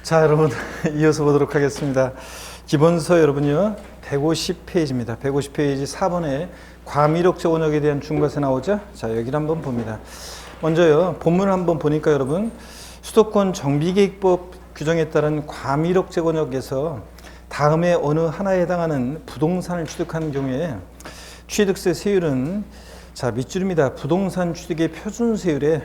자, 여러분 이어서 보도록 하겠습니다. 기본서 여러분요 150페이지입니다. 150페이지 4번에 과미력 저원역에 대한 중과세 나오죠. 자, 여기를 한번 봅니다. 먼저요 본문을 한번 보니까 여러분 수도권 정비계획법 규정에 따른 과미력 재건역에서 다음에 어느 하나에 해당하는 부동산을 취득하는 경우에 취득세 세율은 자 밑줄입니다. 부동산 취득의 표준 세율에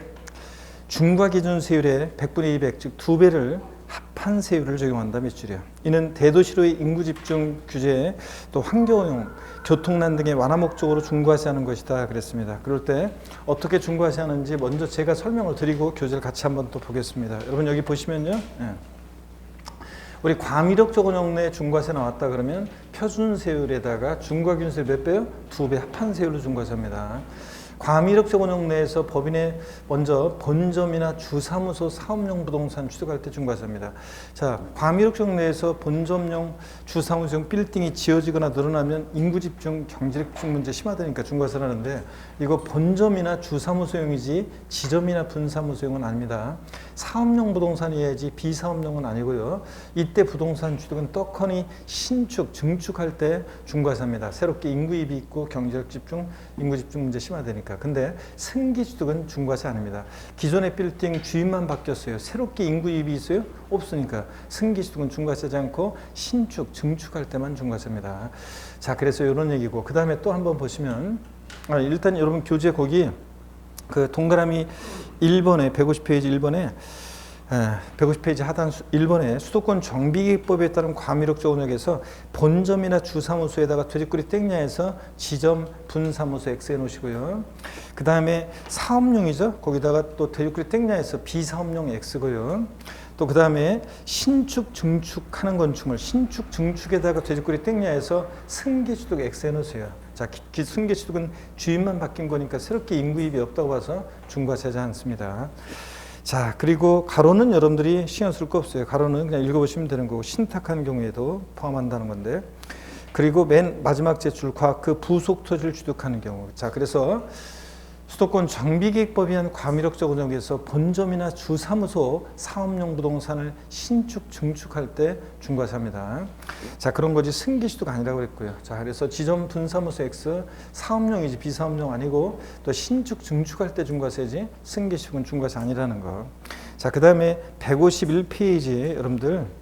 중과 기준 세율의 100분의 200, 즉 2배를 합한 세율을 적용한다 밑줄이야. 이는 대도시로의 인구 집중 규제에 또 환경오염, 교통난 등의 완화 목적으로 중과세하는 것이다 그랬습니다. 그럴 때 어떻게 중과세하는지 먼저 제가 설명을 드리고 교재를 같이 한번 또 보겠습니다. 여러분 여기 보시면요. 우리 과미력 저건역 내 중과세 나왔다 그러면 표준 세율에다가 중과 기준 세율 몇 배요? 2배 합한 세율로 중과세합니다. 과미력 저건역 내에서 법인의 먼저 본점이나 주사무소 사업용 부동산 취득할 때 중과세입니다. 자, 과미력 저건역 내에서 본점용 주사무소용 빌딩이 지어지거나 늘어나면 인구 집중, 경제 집중 문제 심하다니까 중과세를 하는데 이거 본점이나 주사무소용이지 지점이나 분사무소용은 아닙니다. 사업용 부동산이어야지 비사업용은 아니고요. 이때 부동산 취득은 떡하니 신축, 증축할 때 중과세입니다. 새롭게 인구입이 있고 경제적 집중, 인구 집중 문제 심하다니까. 근데 승기 취득은 중과세 아닙니다. 기존의 빌딩 주인만 바뀌었어요. 새롭게 인구입이 있어요? 없으니까 승기 취득은 중과세지 않고 신축, 증축할 때만 중과세입니다. 자, 그래서 이런 얘기고 그 다음에 또 한번 보시면 일단 여러분 교재 거기 그 동그라미 1번에 150페이지 1번에 150페이지 하단 1번에 수도권 정비계획법에 따른 과미력 저건역에서 본점이나 주사무소에다가 퇴직구리 땡냐에서 지점 분사무소 X 해놓으시고요. 그 다음에 사업용이죠. 거기다가 또 퇴직구리 땡냐에서 비사업용 X고요. 또 그 다음에 신축 증축하는 건축물 신축 증축에다가 퇴직구리 땡냐에서 승계취득 X 해놓으세요. 자, 승계취득은 주인만 바뀐 거니까 새롭게 인구입이 없다고 봐서 중과세하지 않습니다. 자, 그리고 가로는 여러분들이 신경 쓸 거 없어요. 가로는 그냥 읽어보시면 되는 거고 신탁하는 경우에도 포함한다는 건데 그리고 맨 마지막 제출 과학 그 부속 토지를 취득하는 경우 자, 그래서 수도권 정비계획법에 의한 과미력 저건역에서 본점이나 주사무소 사업용 부동산을 신축, 증축할 때 중과세합니다. 자, 그런 거지 승계취득 아니라고 그랬고요. 자, 그래서 지점 분사무소 X 사업용이지 비사업용 아니고 또 신축, 증축할 때 중과세지 승계취득은 중과세 아니라는 거. 자, 그 다음에 151페이지 여러분들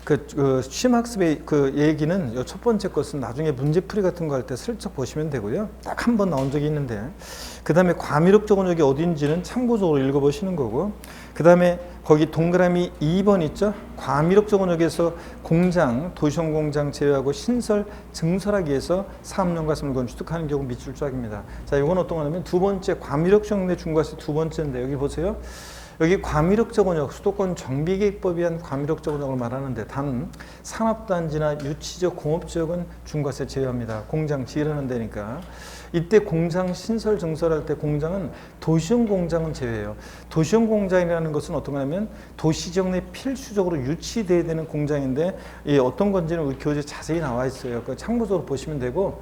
그 시험학습의 그 얘기는 첫 번째 것은 나중에 문제풀이 같은 거 할 때 슬쩍 보시면 되고요. 딱 한 번 나온 적이 있는데 그 다음에 과미력 저건역이 어딘지는 참고적으로 읽어보시는 거고 그 다음에 거기 동그라미 2번 있죠. 과미력 저건역에서 공장, 도시용 공장 제외하고 신설, 증설하기 위해서 사업용과 물건 취득하는 경우 밑줄 쫙입니다. 자, 이건 어떤 거냐면 두 번째 과미력 저건역 내 중과세 두 번째인데 여기 보세요. 여기 과미력 저건역, 수도권 정비계획법에 의한 과미력 저건역을 말하는데 단 산업단지나 유치지역, 공업지역은 중과세 제외합니다. 공장 지으려는 데니까. 이때 공장 신설, 증설할 때 공장은 도시용 공장은 제외해요. 도시용 공장이라는 것은 어떤 거냐면 도시지역 내 필수적으로 유치돼야 되는 공장인데 이 어떤 건지는 우리 교재에 자세히 나와 있어요. 그 참고적으로 보시면 되고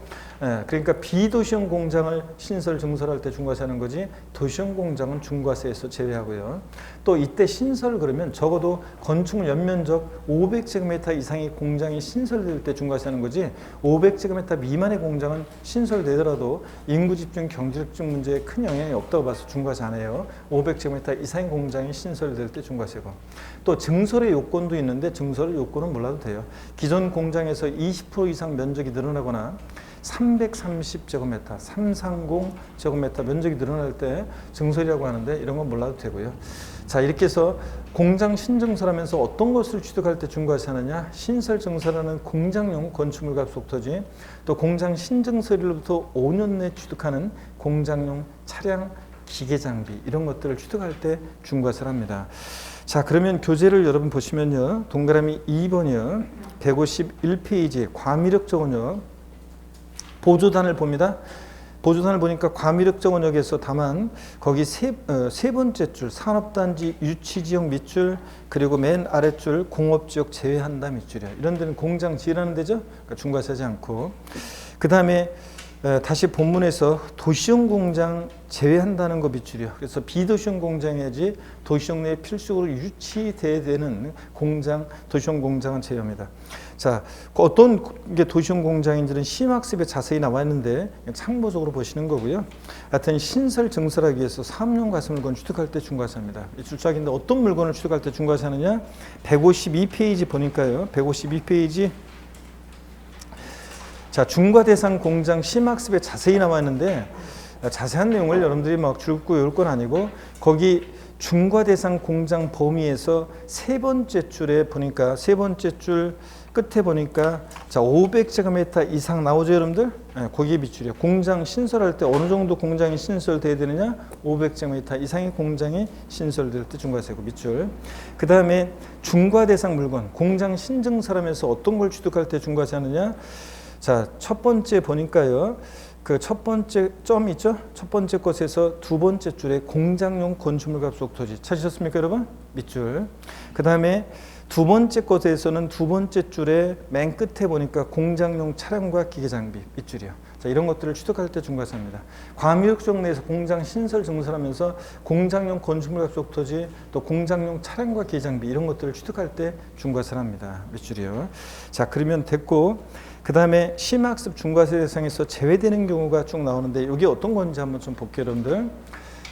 그러니까 비도시용 공장을 신설, 증설할 때 중과세하는 거지 도시용 공장은 중과세에서 제외하고요. 또 이때 신설 그러면 적어도 건축물 연면적 500제곱미터 이상의 공장이 신설될 때 중과세하는 거지 500제곱미터 미만의 공장은 신설되더라도 인구 집중, 경제 집중 문제에 큰 영향이 없다고 봐서 중과세 안 해요. 500제곱미터 이상의 공장이 신설될 때 중과세고 또 증설의 요건도 있는데 증설의 요건은 몰라도 돼요. 기존 공장에서 20% 이상 면적이 늘어나거나 330제곱미터, 330제곱미터 면적이 늘어날 때 증설이라고 하는데 이런 건 몰라도 되고요. 자, 이렇게 해서 공장 신증설하면서 어떤 것을 취득할 때 중과세하느냐 신설 증설하는 공장용 건축물 값 토지 또 공장 신증설로부터 5년 내 취득하는 공장용 차량 기계 장비 이런 것들을 취득할 때 중과세를 합니다. 자, 그러면 교재를 여러분 보시면요 동그라미 2번이요 151페이지 과미력 저건역 보조단을 봅니다. 보조단을 보니까 과미력 저건역에서 다만 거기 세 번째 줄 산업단지 유치지역 밑줄 그리고 맨 아랫줄 공업지역 제외한다 밑줄이야. 이런 데는 공장 지으라는 데죠. 그러니까 중과세하지 않고 그 다음에 다시 본문에서 도시용 공장 제외한다는 거 밑줄이요. 그래서 비도시용 공장이지 도시용 내에 필수적으로 유치돼야 되는 공장, 도시용 공장은 제외합니다. 자, 어떤 게 도시용 공장인지는 심학습에 자세히 나와 있는데 참고적으로 보시는 거고요. 하여튼 신설 증설하기 위해서 사업용 가스물건 취득할 때 중과세입니다. 줄작인데 어떤 물건을 취득할 때 중과세하느냐? 152페이지 보니까요. 152페이지 자, 중과 대상 공장 심학습에 자세히 나와 있는데 자세한 내용을 여러분들이 막 줄고 이럴 건 아니고 거기 중과 대상 공장 범위에서 세 번째 줄에 보니까 세 번째 줄 끝에 보니까 자 500제곱미터 이상 나오죠 여러분들? 네, 거기에 비추려 공장 신설할 때 어느 정도 공장이 신설돼야 되느냐? 500제곱미터 이상의 공장이 신설될 때 중과세고 밑줄. 그 다음에 중과 대상 물건 공장 신증설하면서 어떤 걸 취득할 때 중과세 하느냐? 자, 첫 번째 보니까요. 그 첫 번째 점 있죠? 첫 번째 것에서 두 번째 줄에 공장용 건축물 값속 토지 찾으셨습니까, 여러분? 밑줄. 그 다음에 두 번째 것에서는 두 번째 줄에 맨 끝에 보니까 공장용 차량과 기계 장비 밑줄이요. 자, 이런 것들을 취득할 때 중과세입니다. 과밀역종 내에서 공장 신설 증설하면서 공장용 건축물 값속 토지 또 공장용 차량과 기계 장비 이런 것들을 취득할 때 중과세를 합니다. 밑줄이요. 자, 그러면 됐고. 그 다음에 심학습 중과세 대상에서 제외되는 경우가 쭉 나오는데 이게 어떤 건지 한번 좀 볼게요, 여러분들.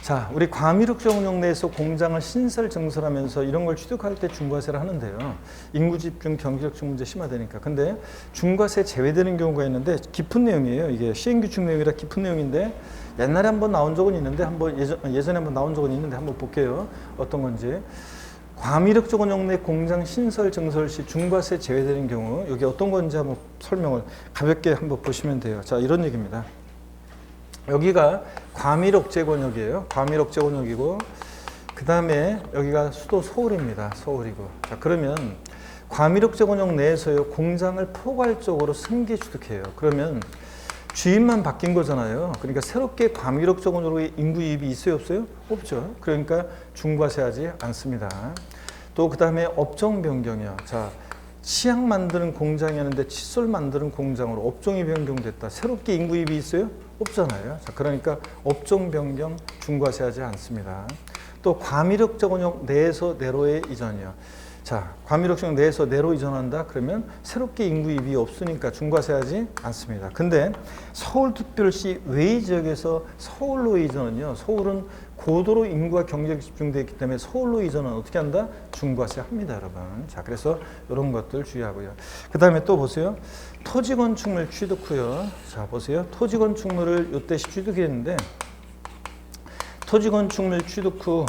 자, 우리 과밀역종 내에서 공장을 신설 증설하면서 이런 걸 취득할 때 중과세를 하는데요. 인구 집중, 경제적 문제 심화되니까. 근데 중과세 제외되는 경우가 있는데 깊은 내용이에요. 이게 시행규칙 내용이라 깊은 내용인데 옛날에 한번 나온 적은 있는데 예전에 한번 나온 적은 있는데 한번 볼게요. 어떤 건지. 과밀역적 원형 내 공장 신설 증설 시 중과세 제외되는 경우 여기 어떤 건지 한번 설명을 가볍게 한번 보시면 돼요. 자, 이런 얘기입니다. 여기가 과밀억제권역이에요. 과밀억제권역이고 그 다음에 여기가 수도 서울입니다. 서울이고. 자, 그러면 과밀억제권역 내에서요 공장을 포괄적으로 승계 취득해요. 그러면 주인만 바뀐 거잖아요. 그러니까 새롭게 과밀억제권역으로 인구 유입이 있어요, 없어요? 없죠. 그러니까 중과세하지 않습니다. 또 그 다음에 업종 변경이요. 자, 치약 만드는 공장이었는데 칫솔 만드는 공장으로 업종이 변경됐다. 새롭게 인구 유입이 있어요? 없잖아요. 자, 그러니까 업종 변경 중과세하지 않습니다. 또 과밀억제권역 내에서 내로의 이전이요. 자, 과밀억제권역 내에서 내로 이전한다? 그러면 새롭게 인구 유입이 없으니까 중과세하지 않습니다. 근데 서울특별시 외의 지역에서 서울로 이전은요. 서울은 고도로 인구와 경제가 집중되어 있기 때문에 서울로 이전은 어떻게 한다? 중과세 합니다, 여러분. 자, 그래서 이런 것들 주의하고요. 그 다음에 또 보세요. 토지건축물 취득 후요. 자, 보세요. 토지건축물을 이때 취득했는데 토지건축물 취득 후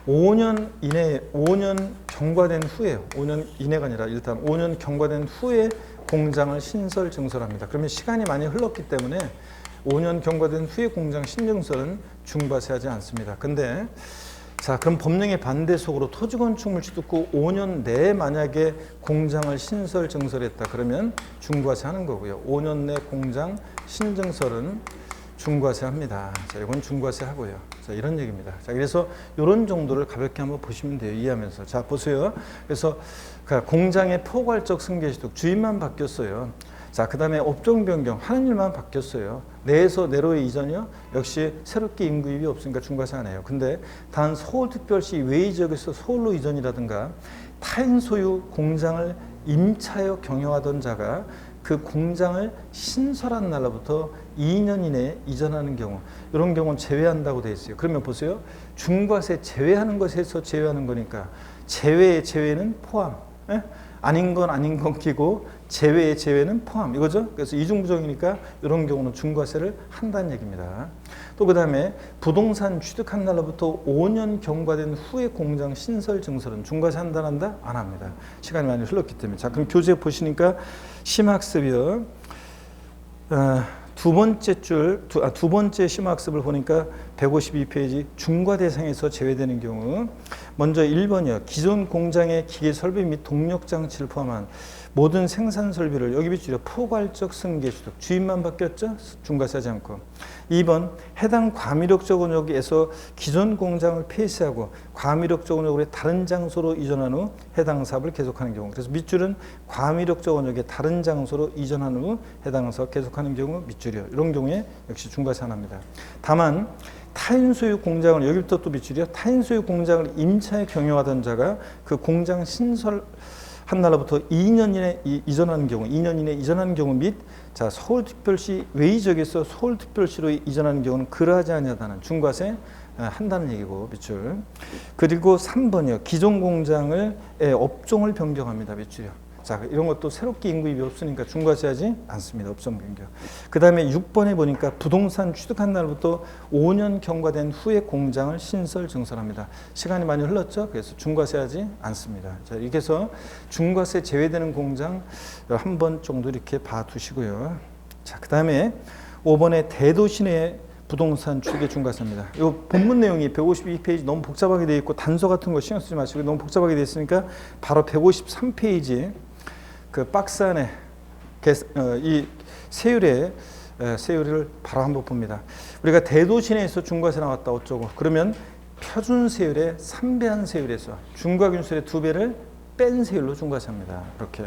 5년 이내에 5년 경과된 후에요. 5년 이내가 아니라 일단 5년 경과된 후에 공장을 신설 증설합니다. 그러면 시간이 많이 흘렀기 때문에 5년 경과된 후에 공장 신증설은 중과세하지 않습니다. 근데 자, 그럼 법령의 반대 속으로 토지건축물 취득 후 5년 내에 만약에 공장을 신설 증설했다. 그러면 중과세 하는 거고요. 5년 내 공장 신증설은 중과세 합니다. 자, 이건 중과세 하고요. 자, 이런 얘기입니다. 자, 그래서 이런 정도를 가볍게 한번 보시면 돼요. 이해하면서. 자, 보세요. 그래서 공장의 포괄적 승계 취득, 주인만 바뀌었어요. 자, 그 다음에 업종 변경, 하는 일만 바뀌었어요. 내에서 내로의 이전이요. 역시 새롭게 인구 유입이 없으니까 중과세 안 해요. 근데 단 서울특별시 외의 지역에서 서울로 이전이라든가 타인 소유 공장을 임차하여 경영하던 자가 그 공장을 신설한 날로부터 2년 이내에 이전하는 경우, 이런 경우는 제외한다고 되어 있어요. 그러면 보세요. 중과세 제외하는 것에서 제외하는 거니까 제외의 제외는 포함. 예? 아닌 건 아닌 건 끼고 제외의 제외는 포함. 이거죠. 그래서 이중부정이니까 이런 경우는 중과세를 한다는 얘기입니다. 또 그 다음에 부동산 취득한 날로부터 5년 경과된 후에 공장 신설 증설은 중과세 한다 안 한다? 안 합니다. 시간이 많이 흘렀기 때문에. 자, 그럼 교재 보시니까 심학습이요. 두 번째 심학습을 보니까 152페이지 중과 대상에서 제외되는 경우 먼저 1번이요. 기존 공장의 기계 설비 및 동력 장치를 포함한 모든 생산 설비를 여기 비추려 포괄적 승계 취득. 주인만 바뀌었죠? 중과세하지 않고. 2번 해당 과미력적 원역에서 기존 공장을 폐쇄하고 과미력적 원역으로 다른 장소로 이전한 후 해당 사업을 계속하는 경우. 그래서 밑줄은 과미력적 원역의 다른 장소로 이전한 후 해당 사업 계속하는 경우 밑줄이요. 이런 경우에 역시 중과세 안 합니다. 다만 타인 소유 공장을 여기부터 또 밑줄이요. 타인 소유 공장을 임차에 경영하던 자가 그 공장 신설 한 날로부터 2년 이내 이전하는 경우, 2년 이내 이전하는 경우 및 자 서울특별시 외의 지역에서 서울특별시로 이전하는 경우는 그러하지 아니하다는 중과세 한다는 얘기고 밑줄. 그리고 3번이요. 기존 공장을 업종을 변경합니다. 밑줄이요. 자, 이런 것도 새롭게 인구입이 없으니까 중과세하지 않습니다. 업종 변경. 그 다음에 6번에 보니까 부동산 취득한 날부터 5년 경과된 후에 공장을 신설 증설합니다. 시간이 많이 흘렀죠? 그래서 중과세하지 않습니다. 자, 이렇게 해서 중과세 제외되는 공장 한 번 정도 이렇게 봐두시고요. 자, 그 다음에 5번에 대도시 내 부동산 취득의 중과세입니다. 이 본문 내용이 152페이지 너무 복잡하게 되어 있고 단서 같은 거 신경 쓰지 마시고 너무 복잡하게 되어 있으니까 바로 153페이지 그 박스 안에 이 세율을 바로 한번 봅니다. 우리가 대도시 내에서 중과세 나왔다 어쩌고 그러면 표준 세율의 3배한 세율에서 중과균세율의 2배를 뺀 세율로 중과세합니다. 이렇게.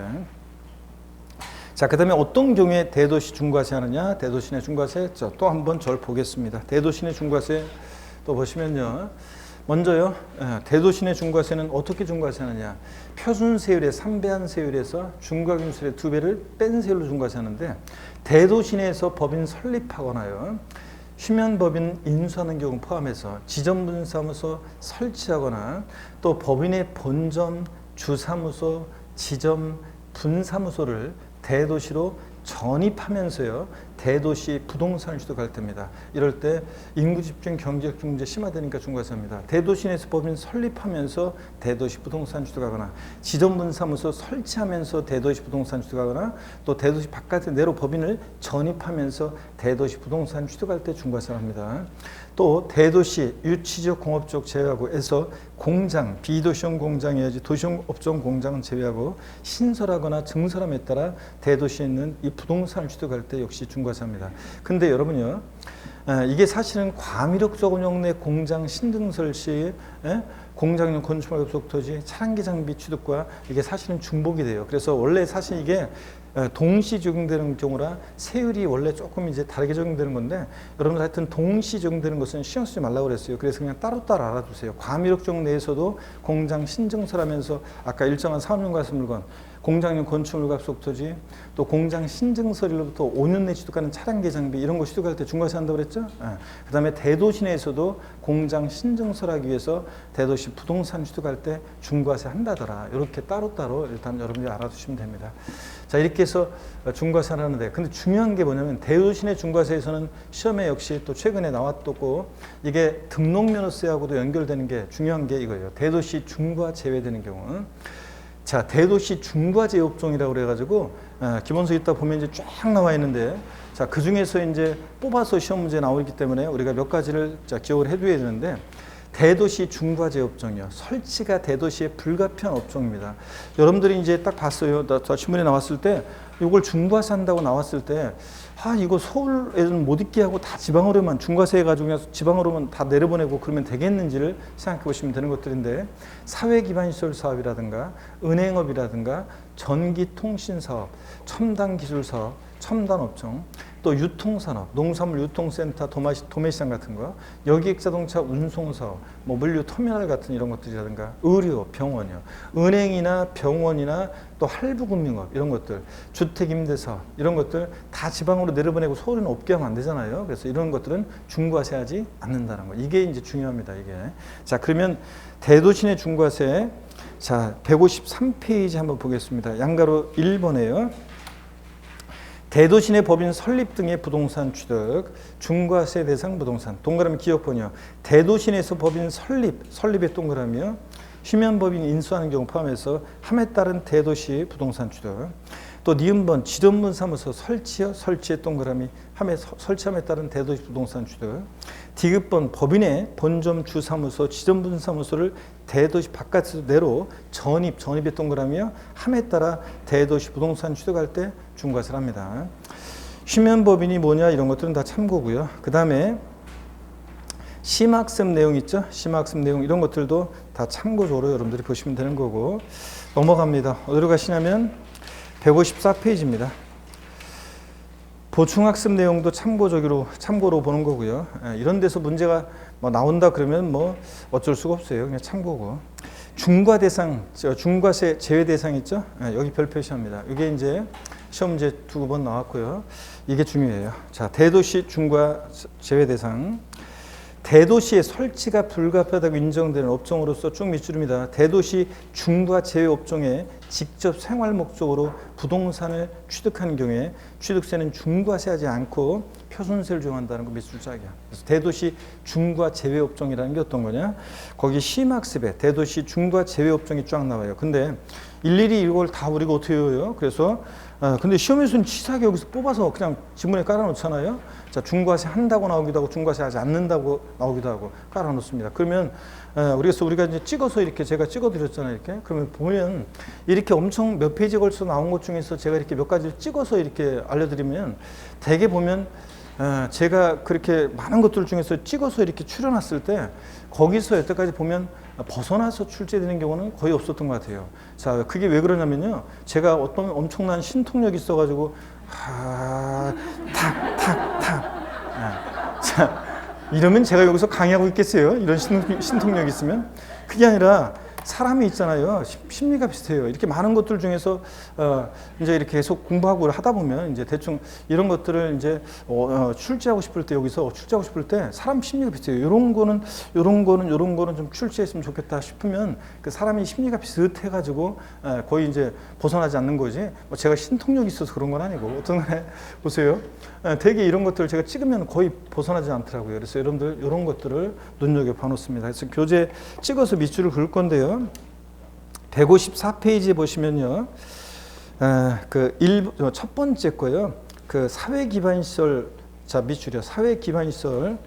자, 그 다음에 어떤 경우에 대도시 중과세 하느냐? 대도시 내 중과세 또 한번 절 보겠습니다. 대도시 내 중과세 또 보시면요. 먼저요, 대도시 내 중과세는 어떻게 중과세하느냐? 표준 세율의 3배한 세율에서 중과균세율의 2배를 뺀 세율로 중과세하는데 대도시 내에서 법인 설립하거나요, 휴면법인 인수하는 경우 포함해서 지점분사무소 설치하거나 또 법인의 본점, 주사무소, 지점, 분사무소를 대도시로 전입하면서요 대도시 부동산을 취득할 때입니다. 이럴 때 인구 집중, 경제적 문제 심화되니까 중과세합니다. 대도시 내에서 법인 설립하면서 대도시 부동산 취득하거나 지점분사무소 설치하면서 대도시 부동산 취득하거나 또 대도시 바깥에 내로 법인을 전입하면서 대도시 부동산 취득할 때 중과세를 합니다. 또 대도시 유치지역 공업지역 제외하고 해서 공장, 비도시형 공장이야지 도시형 업종 공장은 제외하고 신설하거나 증설함에 따라 대도시에 있는 이 부동산을 취득할 때 역시 중과세합니다. 근데 여러분요, 이게 사실은 과미력적 운영 내 공장 신증설 시 공장용 건축물 급속 토지, 차량기 장비 취득과 이게 사실은 중복이 돼요. 그래서 원래 사실 이게 동시 적용되는 경우라 세율이 원래 조금 이제 다르게 적용되는 건데 여러분 하여튼 동시 적용되는 것은 신경 쓰지 말라고 그랬어요. 그래서 그냥 따로따로 알아두세요. 과미력적 내에서도 공장 신증설하면서 아까 일정한 사업용 가스 물건, 공장용 건축물 급속 토지, 또 공장 신증설로부터 5년 내 취득하는 차량기 장비 이런 거 취득할 때 중과세 한다고 그랬죠? 그 다음에 대도시 내에서도 공장 신증설하기 위해서 대도시 부동산 취득할 때 중과세 한다더라. 이렇게 따로따로 일단 여러분들이 알아두시면 됩니다. 자, 이렇게 해서 중과세를 하는데 근데 중요한 게 뭐냐면 대도시 내 중과세에서는 시험에 역시 또 최근에 나왔고 이게 등록면허세하고도 연결되는 게 중요한 게 이거예요. 대도시 중과 제외되는 경우. 자, 대도시 중과제 업종이라고 그래가지고 기본서 있다 보면 이제 쫙 나와 있는데 자, 그 중에서 이제 뽑아서 시험 문제 나오기 때문에 우리가 몇 가지를 자, 기억을 해둬야 되는데 대도시 중과제 업종이요. 설치가 대도시의 불가피한 업종입니다. 여러분들이 이제 딱 봤어요. 신문에 나왔을 때 이걸 중과세 한다고 나왔을 때 이거 서울에는 못 있게 하고 다 지방으로만 중과세 해가지고 그냥 지방으로만 다 내려보내고 그러면 되겠는지를 생각해 보시면 되는 것들인데 사회기반시설 사업이라든가 은행업이라든가 전기통신사업, 첨단기술사업, 첨단업종, 또 유통산업, 농산물 유통센터, 도매시장 같은 거, 여객자동차 운송사업, 뭐 물류 터미널 같은 이런 것들이라든가 의료, 병원이요, 은행이나 병원이나 또 할부금융업 이런 것들, 주택임대사업 이런 것들 다 지방으로 내려보내고 서울에는 없게 하면 안 되잖아요. 그래서 이런 것들은 중과세하지 않는다는 거. 이게 이제 중요합니다. 이게. 자, 그러면 대도시 내 중과세 자 153페이지 한번 보겠습니다. 양가로 1번에요. 대도시 내 법인 설립 등의 부동산 취득, 중과세 대상 부동산. 동그라미 기억번이요. 대도시 내에서 법인 설립의 동그라미요. 휴면법인 인수하는 경우 포함해서 함에 따른 대도시 부동산 취득. 또 니은번 지점분 사무소 설치요. 설치의 동그라미 함에 설치함에 따른 대도시 부동산 취득. 디귿번 법인의 본점 주사무소 지점분 사무소를 대도시 바깥으로 내로 전입의 동그라미요. 함에 따라 대도시 부동산 취득할 때 중과세를 합니다. 휴면법인이 뭐냐 이런 것들은 다 참고고요. 그 다음에 심학습 내용 있죠? 심학습 내용 이런 것들도 다 참고적으로 여러분들이 보시면 되는 거고 넘어갑니다. 어디로 가시냐면 154페이지입니다. 보충학습 내용도 참고로 보는 거고요. 이런 데서 문제가 뭐 나온다 그러면 뭐 어쩔 수가 없어요. 그냥 참고고. 중과 대상, 중과세 제외 대상 있죠? 여기 별 표시합니다. 이게 이제 시험 문제 2번 나왔고요. 이게 중요해요. 자, 대도시 중과 제외 대상. 대도시의 설치가 불가피하다고 인정되는 업종으로서 쭉 밑줄입니다. 대도시 중과 제외 업종에 직접 생활 목적으로 부동산을 취득하는 경우에 취득세는 중과세하지 않고 표준세를 적용한다는 거 밑줄 짝이야. 그래서 대도시 중과 제외 업종이라는 게 어떤 거냐? 거기 심학습에 대도시 중과 제외 업종이 쫙 나와요. 근데 일일이 이걸 다 우리가 어떻게 외워요? 그래서 근데 시험에서는 치사하게 여기서 뽑아서 그냥 지문에 깔아놓잖아요. 자, 중과세 한다고 나오기도 하고 중과세 하지 않는다고 나오기도 하고 깔아놓습니다. 그러면 우리가 이제 찍어서 이렇게 제가 찍어드렸잖아요. 이렇게 그러면 보면 이렇게 엄청 몇 페이지 걸쳐 나온 것 중에서 제가 이렇게 몇 가지를 찍어서 이렇게 알려드리면 대개 보면 제가 그렇게 많은 것들 중에서 찍어서 이렇게 추려놨을 때 거기서 여태까지 보면 벗어나서 출제되는 경우는 거의 없었던 것 같아요. 자, 그게 왜 그러냐면요. 제가 어떤 엄청난 신통력이 있어가지고 자, 이러면 제가 여기서 강의하고 있겠어요? 이런 신통력이 있으면? 그게 아니라 사람이 있잖아요. 심리가 비슷해요. 이렇게 많은 것들 중에서 이제 이렇게 계속 공부하고 하다 보면 이제 대충 이런 것들을 이제 출제하고 싶을 때 여기서 출제하고 싶을 때 사람 심리가 비슷해요. 이런 거는 좀 출제했으면 좋겠다 싶으면 그 사람이 심리가 비슷해가지고 거의 이제 벗어나지 않는 거지. 뭐 제가 신통력이 있어서 그런 건 아니고 어떤 간에 보세요. 되게 이런 것들을 제가 찍으면 거의 벗어나지 않더라고요. 그래서 여러분들 이런 것들을 눈여겨봐 놓습니다. 그래서 교재 찍어서 밑줄을 그을 건데요. 154페이지에 보시면요. 첫 번째 거요. 그 사회기반시설, 자, 밑줄이요. 사회기반시설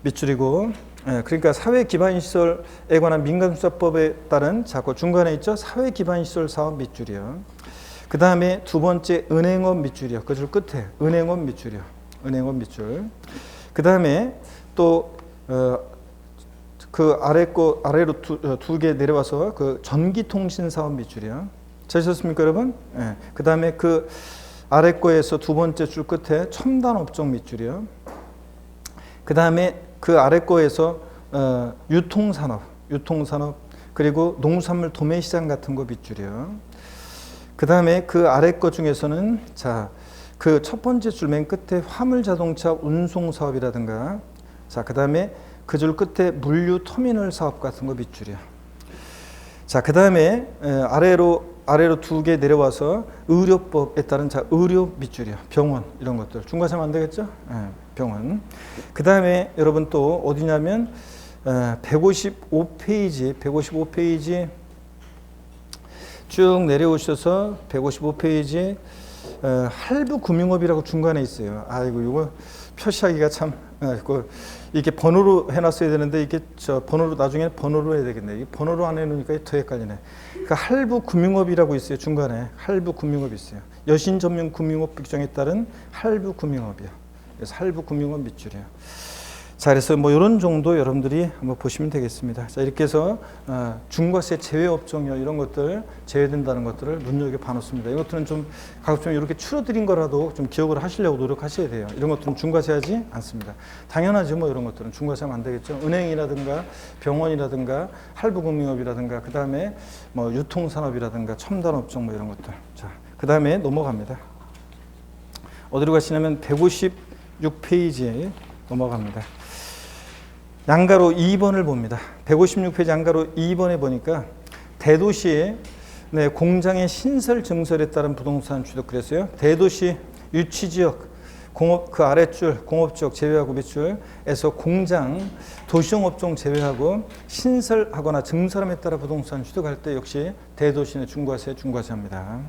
밑줄이고, 그러니까 사회기반시설에 관한 민간수사법에 따른 자꾸 중간에 있죠. 사회기반시설 사업 밑줄이요. 그 다음에 두 번째 은행업 밑줄이요. 그 줄 끝에 은행업 밑줄이요. 은행업 밑줄. 그 다음에 또 그 아래로 두 개 내려와서 그 전기통신 사업 밑줄이요. 찾으셨습니까, 여러분? 네. 그 다음에 그 아래 거에서 두 번째 줄 끝에 첨단 업종 밑줄이요. 그 다음에 그 아래 거에서 유통산업 그리고 농산물 도매시장 같은 거 밑줄이요. 그 다음에 그 아래 거 중에서는 자, 그 첫 번째 줄 맨 끝에 화물자동차 운송 사업이라든가 자, 그 다음에 그 줄 끝에 물류 터미널 사업 같은 거 밑줄이야. 자, 그 다음에 아래로 두 개 내려와서 의료법에 따른 자, 의료 밑줄이야. 병원 이런 것들 중과세면 안 되겠죠? 병원. 그 다음에 여러분 또 어디냐면 155페이지 쭉 내려오셔서 155페이지 할부금융업이라고 중간에 있어요. 아이고 이거 표시하기가 참 이게 번호로 해놨어야 되는데 이게 번호로 나중에 번호로 해야 되겠네. 이게 번호로 안 해놓으니까 더 헷갈리네. 그러니까 할부금융업이라고 있어요. 중간에 할부금융업이 있어요. 여신전문금융업 규정에 따른 할부금융업이요. 그래서 할부금융업 밑줄이에요. 자, 그래서 뭐 이런 정도 여러분들이 한번 보시면 되겠습니다. 자, 이렇게 해서 중과세 제외 업종이요 이런 것들 제외된다는 것들을 눈여겨 봐놓습니다. 이것들은 좀 가급적 이렇게 추려드린 거라도 좀 기억을 하시려고 노력하셔야 돼요. 이런 것들은 중과세하지 않습니다. 당연하죠. 뭐 이런 것들은 중과세하면 안 되겠죠. 은행이라든가 병원이라든가 할부금융업이라든가 그 다음에 뭐 유통산업이라든가 첨단 업종 뭐 이런 것들. 자, 그 다음에 넘어갑니다. 어디로 가시냐면 156페이지에 넘어갑니다. 양가로 2번을 봅니다. 156페이지 양가로 2번에 보니까 대도시의 공장의 신설 증설에 따른 부동산 취득 그랬어요. 대도시 유치지역 공업 그 아랫줄 공업지역 제외하고 밑줄에서 공장 도시용 업종 제외하고 신설하거나 증설함에 따라 부동산 취득할 때 역시 대도시 내 중과세합니다.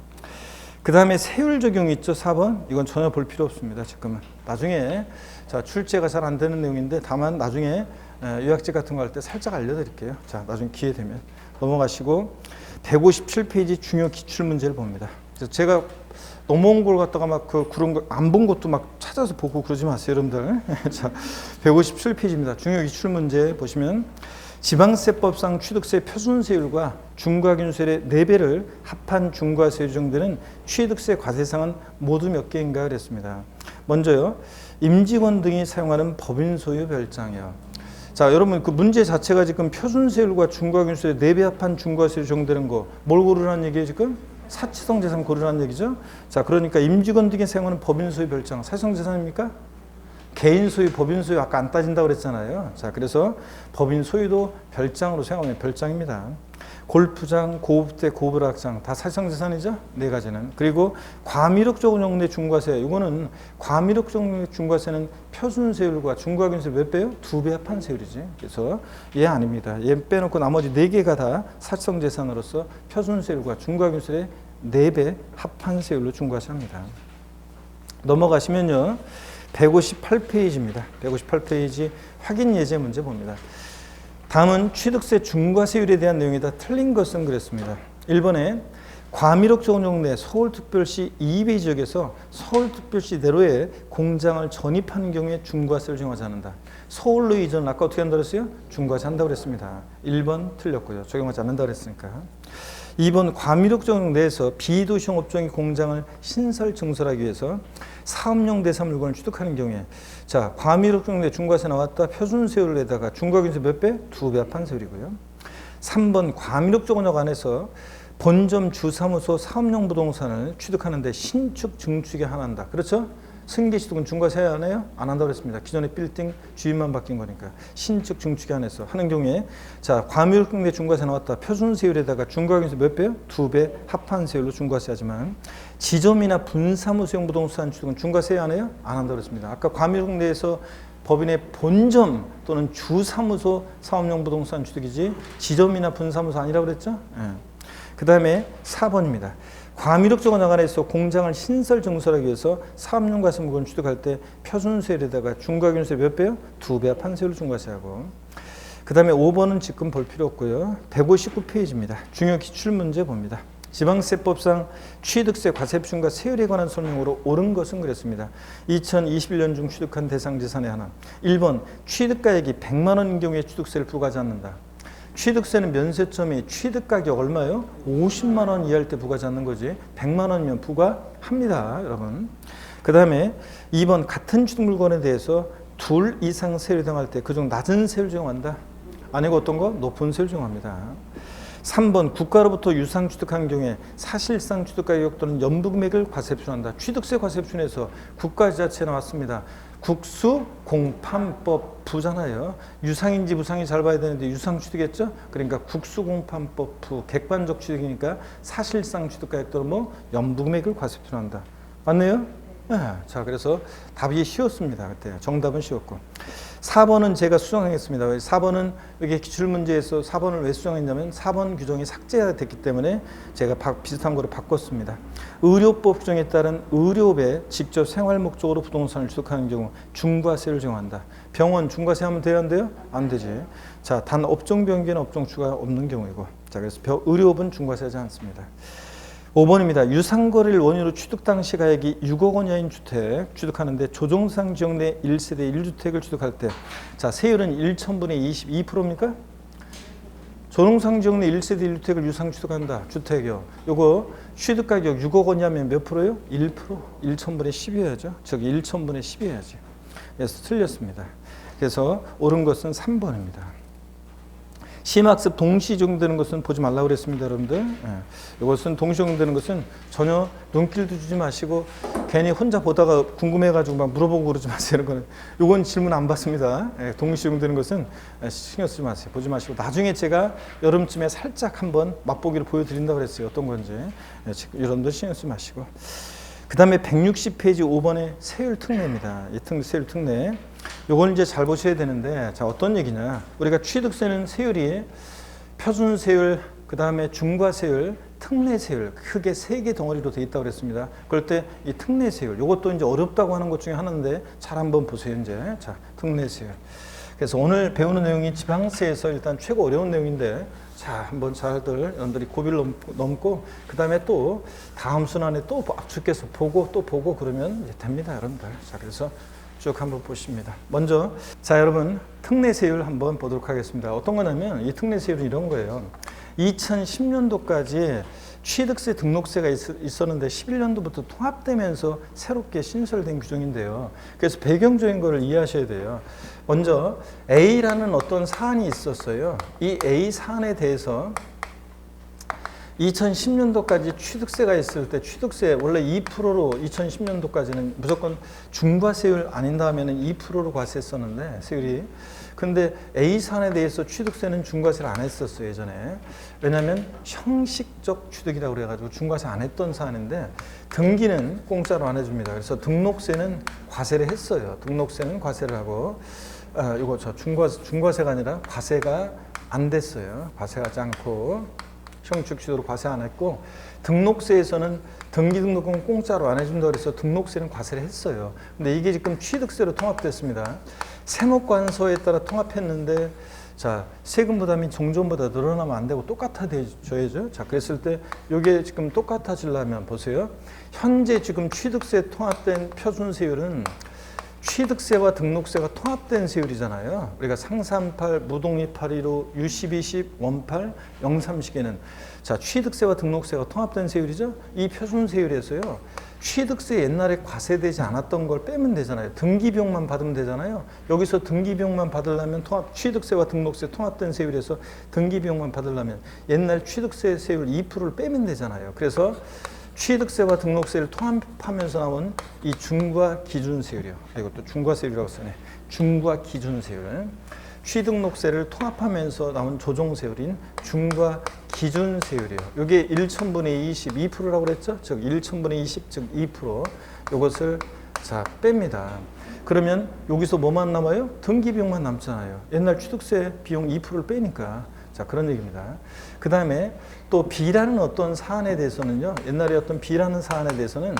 그 다음에 세율 적용이 있죠. 4번. 이건 전혀 볼 필요 없습니다. 지금은. 나중에 자 출제가 잘 안 되는 내용인데 다만 나중에 요약집 같은 거 할 때 살짝 알려드릴게요. 자 나중에 기회 되면 넘어가시고 157페이지 중요 기출문제를 봅니다. 그래서 제가 넘어온 걸 갖다가 막 그런 거 안 본 것도 막 찾아서 보고 그러지 마세요, 여러분들. 자 157페이지입니다. 중요 기출문제 보시면 지방세법상 취득세 표준세율과 중과균세율의 4배를 합한 중과세율 정도는 취득세 과세상은 모두 몇 개인가 그랬습니다. 먼저요. 임직원 등이 사용하는 법인 소유 별장이요. 자, 여러분 그 문제 자체가 지금 표준세율과 중과균세율의 4배 합한 중과세율 정도는 거 뭘 고르라는 얘기예요, 지금? 사치성 재산 고르라는 얘기죠. 자, 그러니까 임직원 등이 사용하는 법인 소유 별장 사치성 재산입니까? 개인 소유, 법인 소유 아까 안 따진다고 그랬잖아요. 자, 그래서 법인 소유도 별장으로 생각하면 별장입니다. 골프장, 고급대, 고불악장 다 사실상 재산이죠. 4가지는. 그리고 과미력적 운용내 중과세. 이거는 과미력적 운용내 중과세는 표준세율과 중과균세 몇 배요? 2배 합한 세율이지. 그래서 얘 아닙니다. 얘 빼놓고 나머지 4개가 다 사실상 재산으로서 표준세율과 중과균세의 4배 합한 세율로 중과세합니다. 넘어가시면요. 158페이지입니다. 158페이지 확인 예제 문제 봅니다. 다음은 취득세 중과세율에 대한 내용이다. 틀린 것은 그랬습니다. 1번에 과미력적 운용 내 서울특별시 2배 지역에서 서울특별시 내로에 공장을 전입하는 경우에 중과세를 적용하지 않는다. 서울로 이전 아까 어떻게 한다고 했어요? 중과세 한다고 그랬습니다. 1번 틀렸고요. 적용하지 않는다고 그랬으니까. 2번 과미력적 운용 내에서 비도시형 업종이 공장을 신설 증설하기 위해서 사업용 대상 물건을 취득하는 경우에 자 과미력적 운용 내 중과세 나왔다. 표준세율에다가 중과균세 몇 배? 2배 합한 세율이고요. 3번 과미력적 운용 안에서 본점 주사무소 사업용 부동산을 취득하는데 신축 증축에 한한다. 그렇죠? 승계취득은 중과세 안 해요? 안 한다고 그랬습니다. 기존의 빌딩 주인만 바뀐 거니까. 신축 증축에 한해서 하는 경우에 자 과미력적 내 중과세 나왔다. 표준세율에다가 중과균세 몇 배요? 2배 합한 세율로 중과세 하지만 지점이나 분사무소용 부동산 취득은 중과세 안 해요? 안 한다고 그랬습니다. 아까 과미력적 내에서 법인의 본점 또는 주사무소 사업용 부동산 취득이지 지점이나 분사무소 아니라고 그랬죠? 네. 그 다음에 4번입니다. 과미력적 원화관에서 공장을 신설 증설하기 위해서 사업용 과세 물건 취득할 때 표준세율에다가 중과균세 몇 배요? 2배 합한 세율로 중과세하고. 그 다음에 5번은 지금 볼 필요 없고요. 159페이지입니다. 중요 기출문제 봅니다. 지방세법상 취득세 과세표준과 세율에 관한 설명으로 옳은 것은 그랬습니다. 2021년 중 취득한 대상 재산의 하나. 1번 취득가액이 100만 원인 경우에 취득세를 부과하지 않는다. 취득세는 면세점이 취득가격 얼마요? 50만 원 이하일 때 부과하지 않는 거지. 100만 원이면 부과합니다, 여러분. 그 다음에 2번 같은 취득 물건에 대해서 2 이상 세율 정할 때 그중 낮은 세율 적용한다. 아니고 어떤 거? 높은 세율 적용합니다. 3번 국가로부터 유상 취득한 경우에 사실상 취득가격 또는 연부금액을 과세표준한다. 취득세 과세표준에서 국가 지자체 나왔습니다. 국수공판법 부잖아요. 유상인지 무상인지 잘 봐야 되는데 유상 취득했죠? 그러니까 국수공판법 부 객관적 취득이니까 사실상 취득가액 또는 뭐 연부금액을 과세표준한다. 맞네요? 네. 자, 그래서 답이 쉬웠습니다. 그때 정답은 쉬웠고 4번은 제가 수정하겠습니다. 4번은 여기 기출문제에서 4번을 왜 수정했냐면 4번 규정이 삭제됐기 때문에 제가 비슷한 거로 바꿨습니다. 의료법 규정에 따른 의료업에 직접 생활 목적으로 부동산을 취득하는 경우 중과세를 적용한다. 병원 중과세 하면 돼요? 안 돼요? 안 되지. 자, 단 업종 변경이나 업종 추가 없는 경우이고. 자, 그래서 의료업은 중과세하지 않습니다. 5번입니다. 유상거래를 원인으로 취득 당시 가액이 6억 원 이하인 주택 취득하는데 조정상 지역 내 1세대 1주택을 취득할 때 자 세율은 1,000분의 22%입니까? 조정상 지역 내 1세대 1주택을 유상 취득한다. 주택이요. 요거 취득 가격 6억 원이면 몇 프로요? 1%. 1,000분의 10이어야죠. 저기 1,000분의 10이어야지. 그래서 틀렸습니다. 그래서 옳은 것은 3번입니다. 심학습 동시 적용되는 것은 보지 말라고 그랬습니다, 여러분들. 예. 이것은 동시 적용되는 것은 전혀 눈길도 주지 마시고 괜히 혼자 보다가 궁금해가지고 막 물어보고 그러지 마세요. 이건 질문 안 받습니다. 예. 동시 적용되는 것은 신경 쓰지 마세요. 보지 마시고 나중에 제가 여름쯤에 살짝 한번 맛보기를 보여드린다고 그랬어요. 어떤 건지. 예. 여러분들 신경 쓰지 마시고. 그 다음에 160페이지 5번의 세율 특례입니다. 이 세율 특례. 요걸 이제 잘 보셔야 되는데, 자, 어떤 얘기냐. 우리가 취득세는 세율이 표준세율, 그 다음에 중과세율, 특례세율 크게 3개 덩어리로 되어 있다고 그랬습니다. 그럴 때 이 특례세율 이것도 이제 어렵다고 하는 것 중에 하나인데 잘 한번 보세요. 이제 자 특례세율. 그래서 오늘 배우는 내용이 지방세에서 일단 최고 어려운 내용인데 자 한번 잘들 여러분들이 고비를 넘고 그 다음에 또 다음 순환에 또 압축해서 보고 또 보고 그러면 이제 됩니다, 여러분들. 자 그래서 쭉 한번 보십니다. 먼저 자 여러분 특례세율 한번 보도록 하겠습니다. 어떤 거냐면 이 특례세율은 이런 거예요. 2010년도까지 취득세 등록세가 있었는데 11년도부터 통합되면서 새롭게 신설된 규정인데요. 그래서 배경적인 거를 이해하셔야 돼요. 먼저 A라는 어떤 사안이 있었어요. 이 A 사안에 대해서 2010년도까지 취득세가 있을 때 취득세 원래 2%로 2010년도까지는 무조건 중과세율 아닌 다음에는 2%로 과세했었는데 세율이. 근데 A 사안에 대해서 취득세는 중과세를 안 했었어요, 예전에. 왜냐하면 형식적 취득이라고 그래가지고 중과세 안 했던 사안인데 등기는 공짜로 안 해줍니다. 그래서 등록세는 과세를 했어요. 등록세는 과세를 하고 이거 저 중과세가 아니라 과세가 안 됐어요. 과세하지 않고 형식 취득으로 과세 안 했고 등록세에서는 등기 등록은 공짜로 안 해준다고 해서 등록세는 과세를 했어요. 근데 이게 지금 취득세로 통합됐습니다. 세무관서에 따라 통합했는데 자 세금 부담이 종전보다 늘어나면 안 되고 똑같아져야죠. 자 그랬을 때 이게 지금 똑같아지려면 보세요. 현재 지금 취득세 통합된 표준세율은 취득세와 등록세가 통합된 세율이잖아요. 우리가 상삼팔, 무독립 815, U1210, 원팔, 03시계는 자 취득세와 등록세가 통합된 세율이죠. 이 표준세율에서요. 취득세 옛날에 과세되지 않았던 걸 빼면 되잖아요. 등기비용만 받으면 되잖아요. 여기서 등기비용만 받으려면 취득세와 등록세 통합된 세율에서 등기비용만 받으려면 옛날 취득세 세율 2%를 빼면 되잖아요. 그래서 취득세와 등록세를 통합하면서 나온 이 중과 기준세율이요. 이것도 중과세율이라고 쓰네. 중과 기준세율. 취등록세를 통합하면서 나온 조정세율인 중과 기준세율이에요. 이게 1,000분의 20, 2%라고 그랬죠? 즉 1,000분의 20, 즉 2%. 이것을 자 뺍니다. 그러면 여기서 뭐만 남아요? 등기비용만 남잖아요. 옛날 취득세 비용 2%를 빼니까. 자 그런 얘기입니다. 그 다음에 또 B라는 어떤 사안에 대해서는요. 옛날에 어떤 B라는 사안에 대해서는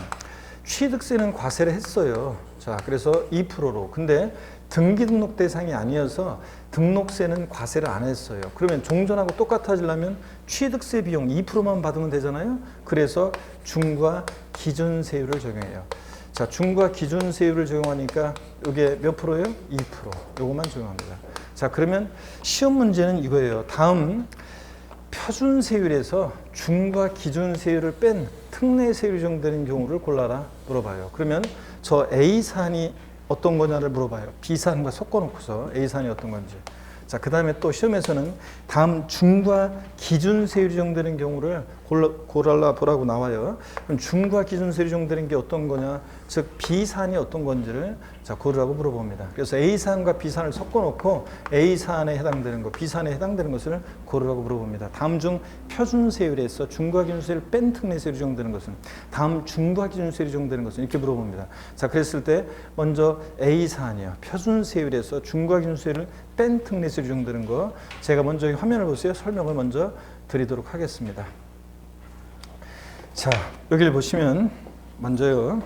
취득세는 과세를 했어요. 자 그래서 2%로. 근데 등기 등록 대상이 아니어서 등록세는 과세를 안 했어요. 그러면 종전하고 똑같아지려면 취득세 비용 2%만 받으면 되잖아요. 그래서 중과 기준세율을 적용해요. 자 중과 기준세율을 적용하니까 이게 몇 프로예요? 2%. 요것만 적용합니다. 자 그러면 시험 문제는 이거예요. 다음 표준세율에서 중과 기준세율을 뺀 특례세율이 적용되는 경우를 골라라 물어봐요. 그러면 저 A사안이 어떤 거냐를 물어봐요. B사안과 섞어놓고서 A사안이 어떤 건지. 자, 그 다음에 또 시험에서는 다음 중과 기준세율이 적용되는 경우를 골라 보라고 나와요. 그럼 중과 기준세율이 적용되는 게 어떤 거냐, 즉 B사안이 어떤 건지를 자 고르라고 물어봅니다. 그래서 A사안과 B사안을 섞어놓고 A사안에 해당되는 것, B사안에 해당되는 것을 고르라고 물어봅니다. 다음 중 표준세율에서 중과 기준세율을 뺀 특례세율이 적용되는 것은, 다음 중과 기준세율이 적용되는 것은 이렇게 물어봅니다. 자, 그랬을 때 먼저 A사안이요. 표준세율에서 중과 기준세율을 뺀 특례세율이 적용되는 거, 제가 먼저 이 화면을 보세요. 설명을 먼저 드리도록 하겠습니다. 자, 여기를 보시면 먼저요.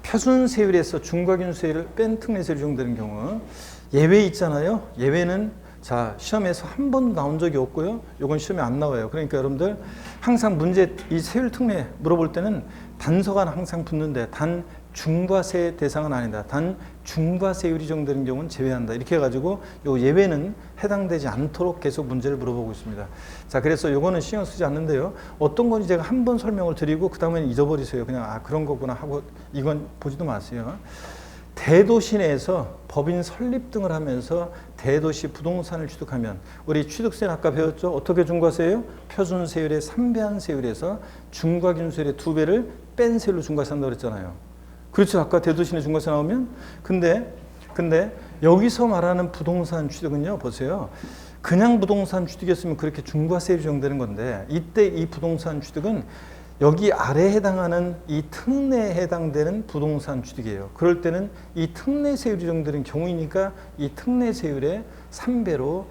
표준세율에서 중과 기준세율을 뺀 특례세율이 적용되는 경우 예외 있잖아요. 예외는 자 시험에서 한 번도 나온 적이 없고요. 이건 시험에 안 나와요. 그러니까 여러분들 항상 문제 이 세율 특례 물어볼 때는 단서가 항상 붙는데 단 중과세 대상은 아니다. 단 중과세율이 적용되는 경우는 제외한다. 이렇게 해가지고 요 예외는 해당되지 않도록 계속 문제를 물어보고 있습니다. 자, 그래서 요거는 신경 쓰지 않는데요. 어떤 건지 제가 한 번 설명을 드리고 그 다음에는 잊어버리세요. 그냥 아 그런 거구나 하고 이건 보지도 마세요. 대도시 내에서 법인 설립 등을 하면서 대도시 부동산을 취득하면 우리 취득세는 아까 배웠죠? 어떻게 중과세예요? 표준세율의 3배한 세율에서 중과기준세율의 2배를 뺀 세율로 중과세 한다고 그랬잖아요. 그렇죠. 아까 대도시 내 중과세 나오면 근데 여기서 말하는 부동산 취득은요. 보세요. 그냥 부동산 취득이었으면 그렇게 중과세율이 적용되는 건데 이때 이 부동산 취득은 여기 아래에 해당하는 이 특례에 해당되는 부동산 취득이에요. 그럴 때는 이 특례세율이 적용되는 경우이니까 이 특례세율의 3배로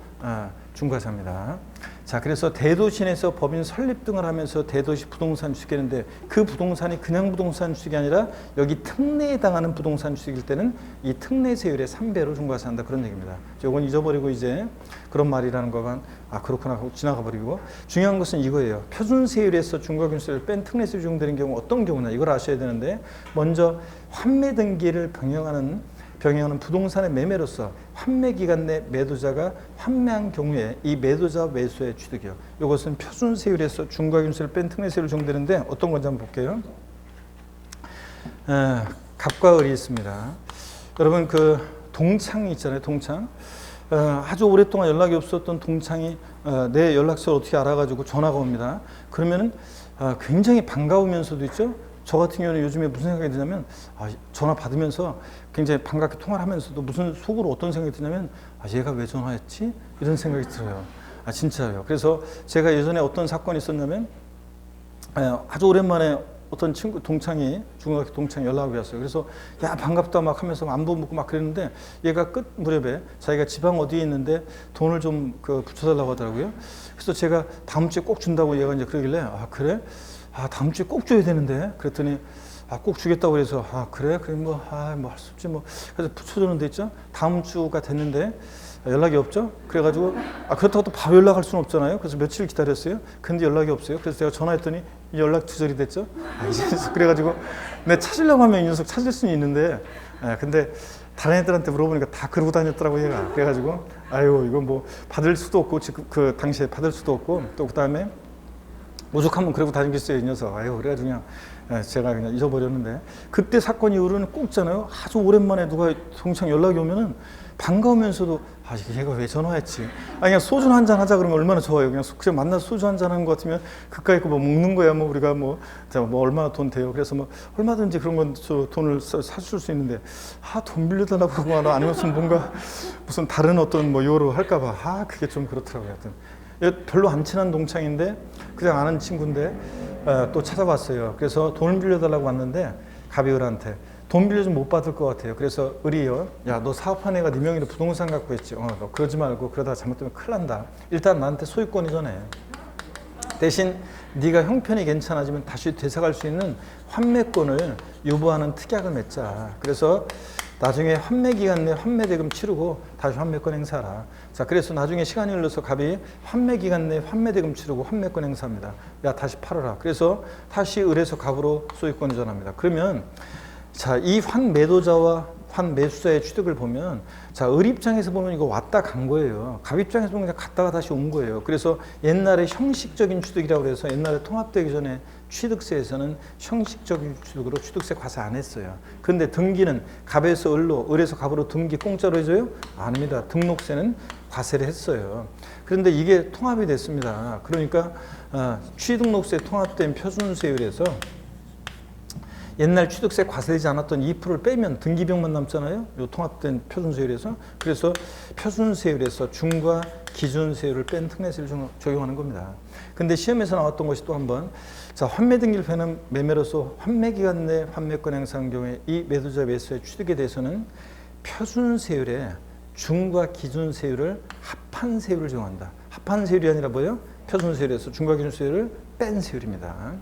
중과사입니다. 자, 그래서 대도시 내에서 법인 설립 등을 하면서 대도시 부동산 주식했는데 그 부동산이 그냥 부동산 주식이 아니라 여기 특례에 해당하는 부동산 주식일 때는 이 특례세율의 3배로 중과사한다 그런 얘기입니다. 이건 잊어버리고 이제 그런 말이라는 거가 그렇구나 하고 지나가 버리고 중요한 것은 이거예요. 표준세율에서 중과균세를 뺀 특례세율이 적용되는 경우 어떤 경우나 이걸 아셔야 되는데 먼저 환매 등기를 병행하는 부동산의 매매로서 환매 기간 내 매도자가 환매한 경우에 이 매도자 매수의 취득이요. 이것은 표준세율에서 중과균세를 뺀 특례세율을 적용되는데 어떤 건지 한번 볼게요. 갑과 을이 있습니다. 여러분 그 동창이 있잖아요. 동창. 아주 오랫동안 연락이 없었던 동창이 내 연락처를 어떻게 알아가지고 전화가 옵니다. 그러면은 굉장히 반가우면서도 있죠. 저 같은 경우는 요즘에 무슨 생각이 드냐면 전화 받으면서 굉장히 반갑게 통화를 하면서도 무슨 속으로 어떤 생각이 드냐면 얘가 왜 전화했지? 이런 생각이 들어요. 진짜요. 그래서 제가 예전에 어떤 사건이 있었냐면 아주 오랜만에 어떤 친구 동창이 중학교 동창이 연락이 왔어요. 그래서 야 반갑다 막 하면서 안부 묻고 막 그랬는데 얘가 끝 무렵에 자기가 지방 어디에 있는데 돈을 좀 붙여달라고 하더라고요. 그래서 제가 다음 주에 꼭 준다고 얘가 이제 그러길래 그래? 다음 주에 꼭 줘야 되는데 그랬더니 꼭 주겠다고 그래서 그래? 그럼 뭐 할 수 없지 뭐. 그래서 붙여줬는데 있죠. 다음 주가 됐는데 연락이 없죠. 그래가지고 그렇다고 또 바로 연락할 수는 없잖아요. 그래서 며칠 기다렸어요. 근데 연락이 없어요. 그래서 제가 전화했더니 연락 두절이 됐죠. 그래가지고 내 찾으려고 하면 이 녀석 찾을 수는 있는데 근데 다른 애들한테 물어보니까 다 그러고 다녔더라고 얘가. 그래가지고 이거 뭐 받을 수도 없고 지금 그 당시에 받을 수도 없고 또 그다음에 오죽하면 그러고 다니겠어요, 이 녀석. 그래가지고 그냥 제가 그냥 잊어버렸는데 그때 사건 이후로는 꼭 있잖아요. 아주 오랜만에 누가 동창 연락이 오면은 반가우면서도 얘가 왜 전화했지? 그냥 소주 한잔 하자 그러면 얼마나 좋아요. 그냥 만나서 소주 한잔 하는 것 같으면 그까이 거 뭐 먹는 거야. 뭐 우리가 뭐 얼마나 돈 돼요. 그래서 뭐 얼마든지 그런 건 돈을 사줄 수 있는데 돈 빌려달라고 그러고 아니면 뭔가 무슨 다른 어떤 뭐 요로 할까 봐 그게 좀 그렇더라고요. 하여튼 별로 안 친한 동창인데 그냥 아는 친구인데 또 찾아봤어요. 그래서 돈을 빌려달라고 왔는데 갑이 을한테 돈 빌려주면 못 받을 것 같아요. 그래서 을이요. 야, 너 사업한 애가 네 명의로 부동산 갖고 있지. 너 그러지 말고 그러다가 잘못되면 큰일 난다. 일단 나한테 소유권이 전해. 대신 네가 형편이 괜찮아지면 다시 되살아갈 수 있는 환매권을 유보하는 특약을 맺자. 그래서 나중에 환매 기간 내 환매 대금 치르고 다시 환매권 행사하라. 자, 그래서 나중에 시간이 흘러서 갑이 환매 기간 내 환매 대금 치르고 환매권 행사합니다. 야, 다시 팔아라. 그래서 다시 을에서 갑으로 소유권 이전합니다. 그러면 자, 이 환매도자와 환매수자의 취득을 보면 을 입장에서 보면 이거 왔다 간 거예요. 갑 입장에서 보면 그냥 갔다가 다시 온 거예요. 그래서 옛날에 형식적인 취득이라고 해서 옛날에 통합되기 전에 취득세에서는 형식적인 취득으로 취득세 과세 안 했어요. 그런데 등기는 갑에서 을로, 을에서 갑으로 등기 공짜로 해줘요? 아닙니다. 등록세는 과세를 했어요. 그런데 이게 통합이 됐습니다. 그러니까 취등록세 통합된 표준세율에서 옛날 취득세 과세되지 않았던 2%를 빼면 등기비용만 남잖아요. 요 통합된 표준세율에서. 그래서 표준세율에서 중과 기준세율을 뺀 특례세율을 적용하는 겁니다. 근데 시험에서 나왔던 것이 또 한 번 환매 등기를 폐는 매매로서 환매 기간 내 환매권 행사한 경우에 이 매도자 매수의 취득에 대해서는 표준세율에 중과 기준세율을 합한 세율을 적용한다. 합한 세율이 아니라 뭐예요? 표준세율에서 중과 기준세율을 뺀 세율입니다.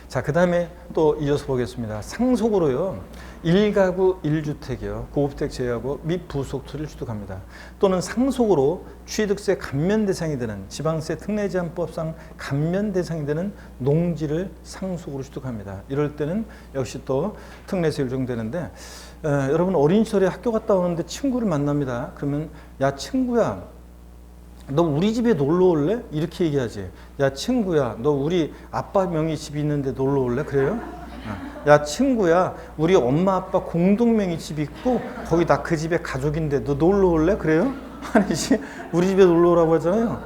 자, 그 다음에 또 이어서 보겠습니다. 상속으로요, 1가구 1주택이요, 고급택 제외하고 및 부속토를 취득합니다. 또는 상속으로 취득세 감면 대상이 되는 지방세 특례제한법상 감면 대상이 되는 농지를 상속으로 취득합니다. 이럴 때는 역시 또 특례세율 적용되는데 여러분 어린 시절에 학교 갔다 오는데 친구를 만납니다. 그러면 야 친구야, 너 우리 집에 놀러 올래? 이렇게 얘기하지. 야 친구야, 너 우리 아빠 명의 집이 있는데 놀러 올래? 그래요? 야 친구야, 우리 엄마 아빠 공동 명의 집이 있고 거기 나 그 집에 가족인데 너 놀러 올래? 그래요? 아니지. 우리 집에 놀러 오라고 하잖아요.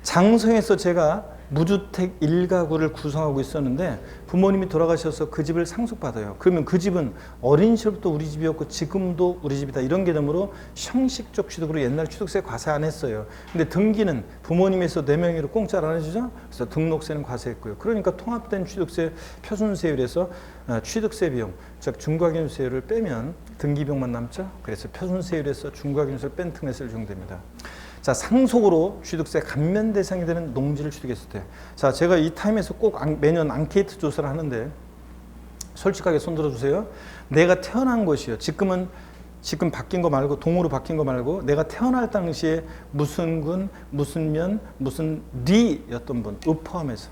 장성에서 제가 무주택 1가구를 구성하고 있었는데 부모님이 돌아가셔서 그 집을 상속받아요. 그러면 그 집은 어린 시절부터 우리 집이었고 지금도 우리 집이다. 이런 개념으로 형식적 취득으로 옛날 취득세 과세 안 했어요. 근데 등기는 부모님에서 4명이로 공짜로 안 해주죠. 그래서 등록세는 과세했고요. 그러니까 통합된 취득세 표준세율에서 취득세 비용, 즉 중과기준세율을 빼면 등기비용만 남죠. 그래서 표준세율에서 중과기준세를 뺀 특례세를 적용됩니다. 자, 상속으로 취득세 감면 대상이 되는 농지를 취득했을 때. 자, 제가 이 타임에서 꼭 매년 앙케이트 조사를 하는데 솔직하게 손들어 주세요. 내가 태어난 곳이요. 지금 바뀐 거 말고 동으로 바뀐 거 말고 내가 태어날 당시에 무슨 군, 무슨 면, 무슨 리였던 분, 읍 포함해서.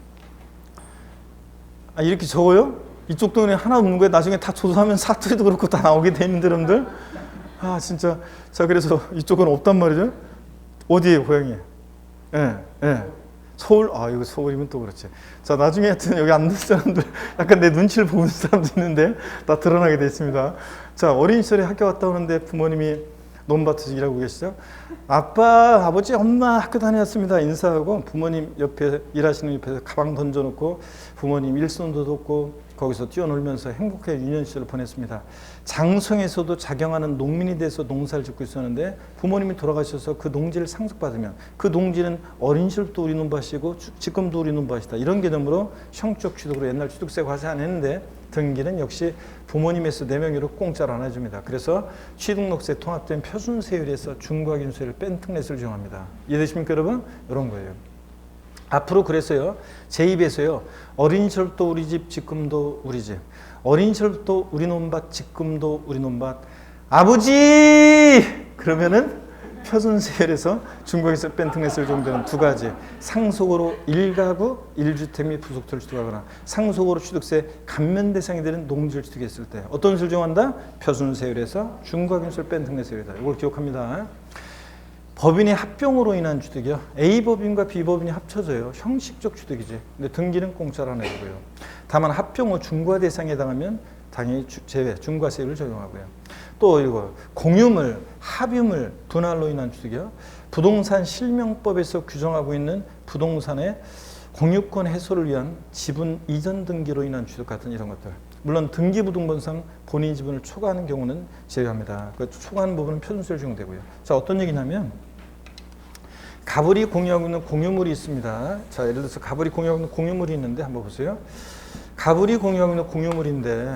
아, 이렇게 적어요? 이쪽 동네 하나 없는 거예요. 나중에 다 조사하면 사투리도 그렇고 다 나오게 돼 있는데 여러분들. 아, 진짜. 자, 그래서 이쪽은 없단 말이죠. 어디에 고향이? 예, 예. 서울? 아, 이거 서울이면 또 그렇지. 자, 나중에 하여튼 여기 앉는 사람들, 약간 내 눈치를 보는 사람도 있는데, 다 드러나게 돼 있습니다. 자, 어린 시절에 학교 갔다 오는데 부모님이 논밭에서 일하고 계시죠? 아빠, 아버지, 엄마 학교 다녔습니다. 인사하고 부모님 옆에, 일하시는 옆에서 가방 던져놓고 부모님 일손도 돕고 거기서 뛰어놀면서 행복하게 유년 시절을 보냈습니다. 장성에서도 작용하는 농민이 돼서 농사를 짓고 있었는데 부모님이 돌아가셔서 그 농지를 상속받으면 그 농지는 어린 시절부터 우리 논밭이고 지금도 우리 논밭이다. 이런 개념으로 형적 취득으로 옛날 취득세 과세 안 했는데 등기는 역시 부모님에서 내 명의로 공짜로 안 해줍니다. 그래서 취득록세 통합된 표준세율에서 중과균세를 뺀 특례세를 적용합니다. 이해되십니까 여러분? 이런 거예요. 앞으로 그래서요, 제 입에서요, 어린 시절부터 우리 집, 지금도 우리 집. 어린 시절부터 우리 논밭, 지금도 우리 논밭. 아버지! 그러면은 표준세율에서 중과균세 뺀 특례세를 적용되는 두 가지. 상속으로 1가구, 1주택 및 부속토를 취득하거나 상속으로 취득세 감면 대상이 되는 농지를 취득했을 때 어떤 세율을 적용한다? 표준세율에서 중과균세를 뺀 특례세율이다. 이걸 기억합니다. 법인의 합병으로 인한 취득이요. A법인과 B법인이 합쳐져요. 형식적 취득이지. 근데 등기는 공짜로 내고요. 다만 합병 후 중과 대상에 해당하면 당연히 제외, 중과세율을 적용하고요. 또 이거 공유물, 합유물, 분할로 인한 취득이요. 부동산 실명법에서 규정하고 있는 부동산의 공유권 해소를 위한 지분 이전 등기로 인한 취득 같은 이런 것들. 물론 등기부등본상 본인 지분을 초과하는 경우는 제외합니다. 그 초과하는 부분은 표준세율 적용되고요. 자, 어떤 얘기냐면 가불이 공유하고 있는 공유물이 있습니다. 자, 예를 들어서 가불이 공유하고 있는 공유물이 있는데 한번 보세요. 가불이 공유하고 있는 공유물인데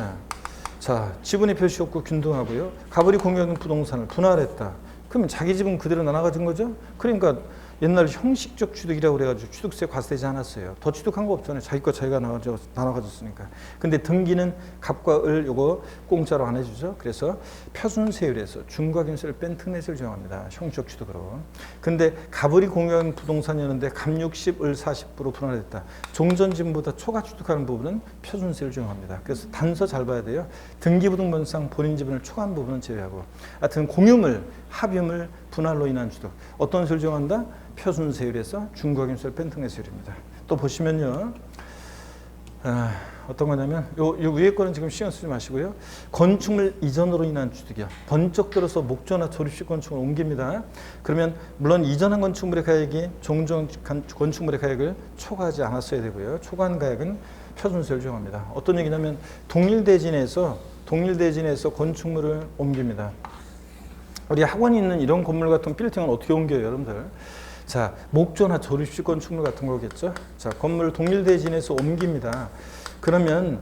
자, 지분의 표시 없고 균등하고요. 가불이 공유하고 있는 부동산을 분할했다. 그러면 자기 지분 그대로 나눠 가진 거죠? 그러니까 옛날 형식적 취득이라고 그래가지고 취득세 과세되지 않았어요. 더 취득한 거 없잖아요. 자기 거 자기가 나눠 가졌으니까. 근데 등기는 갑과 을 요거 공짜로 안 해주죠. 그래서 표준세율에서 중과균세를 뺀 특례세를 적용합니다. 형식 취득으로. 근데 갑을이 공유한 부동산이었는데 갑 60, 을 40%로 분할했다. 종전 지분보다 초과 취득하는 부분은 표준세율을 적용합니다. 그래서 단서 잘 봐야 돼요. 등기부등본상 본인 지분을 초과한 부분은 제외하고. 하여튼 공유물, 합유물, 분할로 인한 취득. 어떤 세율을 적용한다? 표준세율에서 중과균세를 뺀 특례세율입니다. 또 보시면요. 어떤 거냐면 요 위에 거는 지금 신경 쓰지 마시고요. 건축물 이전으로 인한 취득이요. 번쩍 들어서 목조나 조립식 건축물을 옮깁니다. 그러면 물론 이전한 건축물의 가액이 종전 건축물의 가액을 초과하지 않았어야 되고요. 초과한 가액은 표준세율을 적용합니다. 어떤 얘기냐면 동일대진에서 건축물을 옮깁니다. 우리 학원이 있는 이런 건물 같은 빌딩은 어떻게 옮겨요, 여러분들? 자, 목조나 조립식 건축물 같은 거겠죠? 자, 건물을 동일대진에서 옮깁니다. 그러면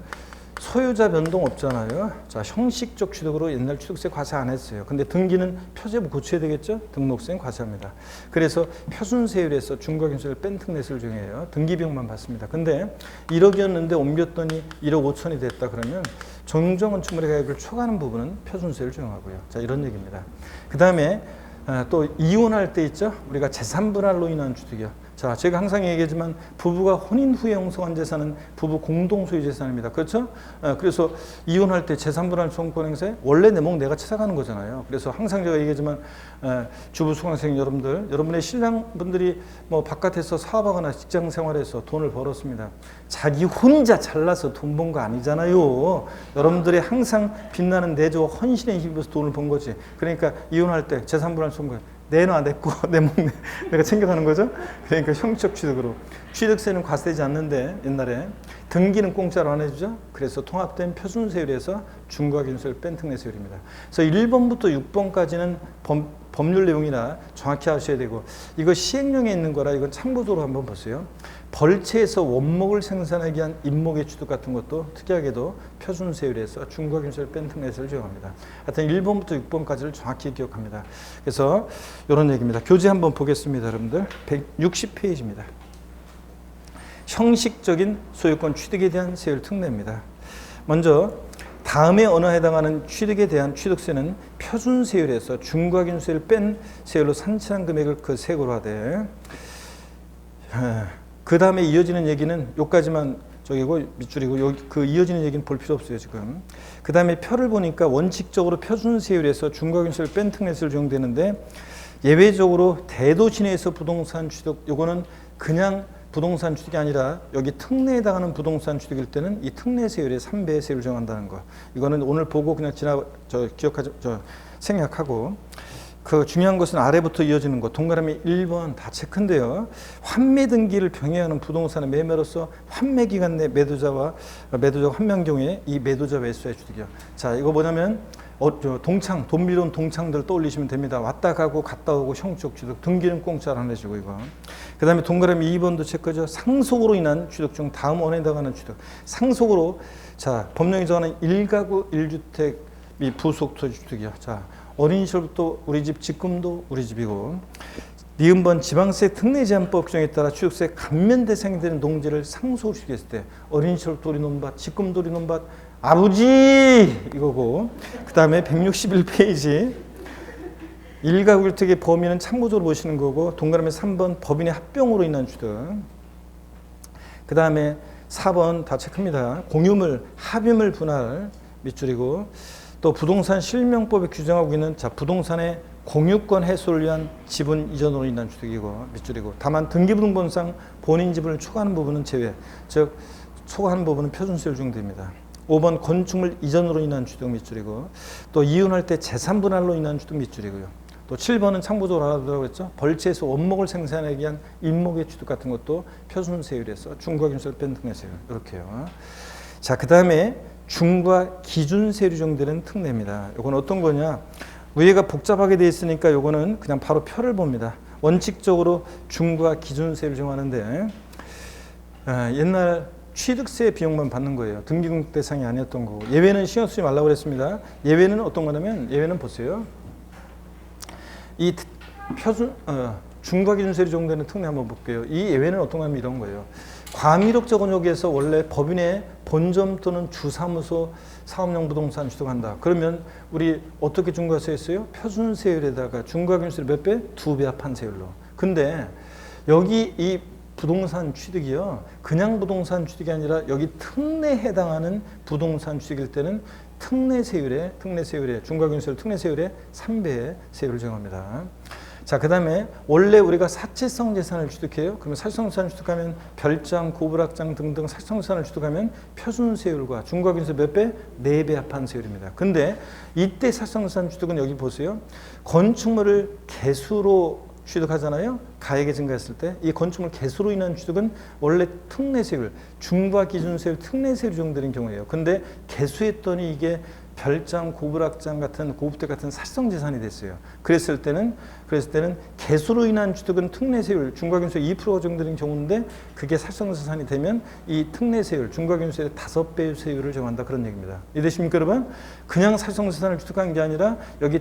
소유자 변동 없잖아요. 자, 형식적 취득으로 옛날 취득세 과세 안 했어요. 근데 등기는 표제부 고쳐야 되겠죠? 등록세는 과세합니다. 그래서 표준세율에서 중과균세를 뺀 특례세를 적용해요. 등기비용만 받습니다. 근데 1억이었는데 옮겼더니 1억 5천이 됐다 그러면 종전건축물의 가액을 초과하는 부분은 표준세율을 적용하고요. 자, 이런 얘기입니다. 그 다음에 또 이혼할 때 있죠? 우리가 재산분할로 인한 취득이요. 자, 제가 항상 얘기하지만 부부가 혼인 후에 형성한 재산은 부부 공동소유 재산입니다. 그렇죠? 그래서 이혼할 때 재산분할 청구권 행사에 원래 내 목 내가 찾아가는 거잖아요. 그래서 항상 제가 얘기하지만 주부 수강생 여러분들, 여러분의 신랑분들이 뭐 바깥에서 사업하거나 직장 생활에서 돈을 벌었습니다. 자기 혼자 잘나서 돈 번 거 아니잖아요. 여러분들이 항상 빛나는 내조 헌신의 힘에서 돈을 번 거지. 그러니까 이혼할 때 재산분할 청구권 내놔 내 거, 내 목 내가 챙겨가는 거죠. 그러니까 형식 취득으로 취득세는 과세되지 않는데 옛날에 등기는 공짜로 안 해주죠. 그래서 통합된 표준세율에서 중과균세를 뺀 특례세율입니다. 그래서 1번부터 6번까지는 법률 내용이나 정확히 하셔야 되고 이거 시행령에 있는 거라 이건 참고도로 한번 보세요. 벌채에서 원목을 생산하기 위한 임목의 취득 같은 것도 특이하게도 표준세율에서 중과균세를 뺀 특례세를 적용합니다. 하여튼 1번부터 6번까지를 정확히 기억합니다. 그래서 이런 얘기입니다. 교재 한번 보겠습니다. 여러분들 160페이지입니다. 형식적인 소유권 취득에 대한 세율 특례입니다. 먼저 다음의 언어에 해당하는 취득에 대한 취득세는 표준세율에서 중과균세를 뺀 세율로 산출한 금액을 그 세고로 하되, 그 다음에 이어지는 얘기는 여기까지만 저기고 밑줄이고 그 이어지는 얘기는 볼 필요 없어요 지금. 그 다음에 표를 보니까 원칙적으로 표준세율에서 중과균세를 뺀 특례세를 적용되는데, 예외적으로 대도시 내에서 부동산 취득, 요거는 그냥 부동산 취득이 아니라 여기 특례에 해당하는 부동산 취득일 때는 이 특례세율의 3배의 세율을 정한다는 거. 이거는 오늘 보고 그냥 기억하지, 생략하고, 그 중요한 것은 아래부터 이어지는 것. 동그라미 1번 다 체크인데요. 환매 등기를 병행하는 부동산의 매매로서 환매 기간 내 매도자가 한 명 경우에 이 매도자 외수의 취득이요. 자, 이거 뭐냐면 동창, 돈 빌려온 동창들 떠올리시면 됩니다. 왔다 가고 갔다 오고 형적 취득, 등기는 공짜로 내시고 이거. 그 다음에 동그라미 2번도 체크죠. 상속으로 인한 취득 중 다음 원에 해당하는 취득. 상속으로, 자, 법령이 정하는 1가구 1주택 및 부속토 취득이요. 자, 어린 시절부터 우리 집, 직금도 우리 집이고, 니은번 지방세 특례제한법 규정에 따라 취득세 감면 대상이 되는 농지를 상속을 취득했을 때 어린 시절부터 우리 논밭, 직금도 우리 논밭, 아버지 이거고, 그 다음에 161페이지 1가구 1택의 범위는 참고적으로 보시는 거고, 동그라미 3번 법인의 합병으로 인한 취득, 그 다음에 4번 다 체크입니다. 공유물, 합유물 분할 밑줄이고, 또 부동산 실명법에 규정하고 있는 부동산의 공유권 해소를 위한 지분 이전으로 인한 취득이고 밑줄이고, 다만 등기부등본상 본인 지분을 초과하는 부분은 제외, 즉 초과하는 부분은 표준세율 적용됩니다. 5번 건축물 이전으로 인한 취득 밑줄이고, 또 이혼할 때 재산 분할로 인한 취득 밑줄이고요. 또 7번은 참고적으로 알아두라고 했죠. 벌채에서 원목을 생산하기 위한 임목의 취득 같은 것도 표준세율에서 중과균세를 뺀 특례세율 이렇게요. 자, 그 다음에 중과 기준세율이 적용되는 특례입니다. 이건 어떤 거냐? 위에가 복잡하게 되어 있으니까 이거는 그냥 바로 표를 봅니다. 원칙적으로 중과 기준세율을 정하는데, 옛날 취득세 비용만 받는 거예요. 등기등록 대상이 아니었던 거고, 예외는 신경 쓰지 말라고 그랬습니다. 예외는 어떤 거냐면, 예외는 보세요. 이 표준 중과 기준세율이 적용되는 특례 한번 볼게요. 이 예외는 어떤 거냐면 이런 거예요. 과미록 적원역에서 원래 법인의 본점 또는 주사무소 사업용 부동산 취득한다. 그러면 우리 어떻게 중과세 했어요? 표준세율에다가 중과균세를 몇 배? 2배 합한 세율로. 근데 여기 이 부동산 취득이요, 그냥 부동산 취득이 아니라 여기 특례에 해당하는 부동산 취득일 때는 특례세율에 중과균세율 특례세율의 3배의 세율을 적용합니다. 자, 그 다음에 원래 우리가 사채성 재산을 취득해요. 그러면 사채성 재산을 취득하면 별장, 고불악장 등등 사채성 재산을 취득하면 표준세율과 중과균세 몇 배? 4배 합한 세율입니다. 근데 이때 사채성 재산 취득은 여기 보세요. 건축물을 개수로 취득하잖아요. 가액이 증가했을 때 이 건축물 개수로 인한 취득은 원래 특례세율, 중과 기준세율 특례세율이 적용되는 경우예요. 근데 개수했더니 이게 별장, 고불악장 같은 고급택 같은 사실성 재산이 됐어요. 그랬을 때는 개수로 인한 취득은 특례세율, 중과균세 2%가 적용되는 경우인데, 그게 사실성 재산이 되면 이 특례세율, 중과균세의 5배의 세율을 정한다, 그런 얘기입니다. 이해되십니까, 여러분? 그냥 사실성 재산을 취득한 게 아니라 여기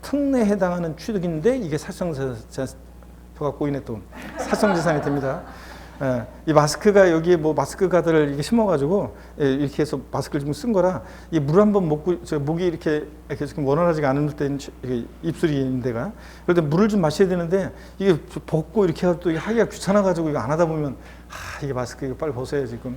특례에 해당하는 취득인데 이게 사실성 재산 표가 꼬이네 또 사실성 재산이 됩니다. 예, 이 마스크가 여기에 뭐 마스크 가드를 이렇게 심어가지고 이렇게 해서 마스크를 지금 쓴 거라, 이 물 한번 먹고 목이 이렇게 지금 원활하지가 않을 때는 입술이 있는 데가, 그럴 때 물을 좀 마셔야 되는데 이게 벗고 이렇게 해서 또 하기가 귀찮아가지고 이거 안 하다 보면 이게 마스크 이거 빨리 벗어야 지금.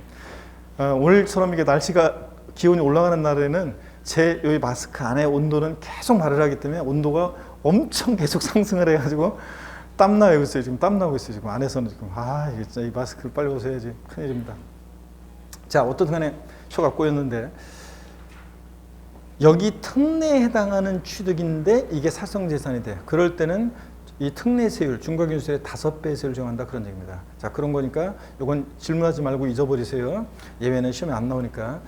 오늘처럼 이게 날씨가 기온이 올라가는 날에는 제 여기 마스크 안에 온도는 계속 발을 하기 때문에 온도가 엄청 계속 상승을 해가지고. 땀 나고 있어요. 지금 땀 나고 있어요. 지금 안에서는 지금 이게 진짜 이 마스크를 빨리 벗어야지 큰일입니다. 자, 어떻든 간에 표가 꼬였는데, 여기 특례에 해당하는 취득인데 이게 사성 재산이 돼. 그럴 때는 이 특례세율, 중과균세의 5배의 세율을 정한다, 그런 얘기입니다. 자, 그런 거니까 이건 질문하지 말고 잊어버리세요. 예외는 시험에 안 나오니까.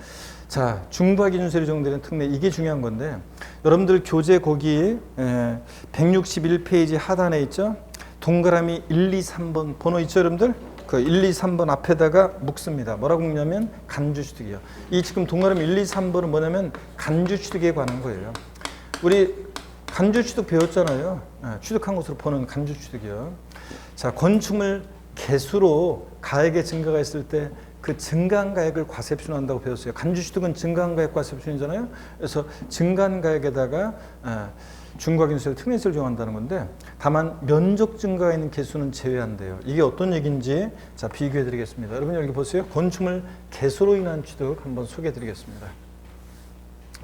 자, 중과기준세율이 적용되는 특례, 이게 중요한 건데, 여러분들 교재 거기 161페이지 하단에 있죠? 동그라미 1, 2, 3번 번호 있죠, 여러분들? 그 1, 2, 3번 앞에다가 묶습니다. 뭐라고 묶냐면 간주취득이요. 이 지금 동그라미 1, 2, 3번은 뭐냐면 간주취득에 관한 거예요. 우리 간주취득 배웠잖아요. 취득한 것으로 보는 간주취득이요. 자, 건축물 개수로 가액의 증가가 있을 때 그 증가한 가액을 과세표준한다고 배웠어요. 간주취득은 증가한 가액 과세표준이잖아요. 그래서 증가한 가액에다가 중과기준세율, 특례세율을 적용한다는 건데, 다만 면적 증가가 있는 개수는 제외한대요. 이게 어떤 얘기인지 자 비교해 드리겠습니다. 여러분 여기 보세요. 건축물 개수로 인한 취득 한번 소개해 드리겠습니다.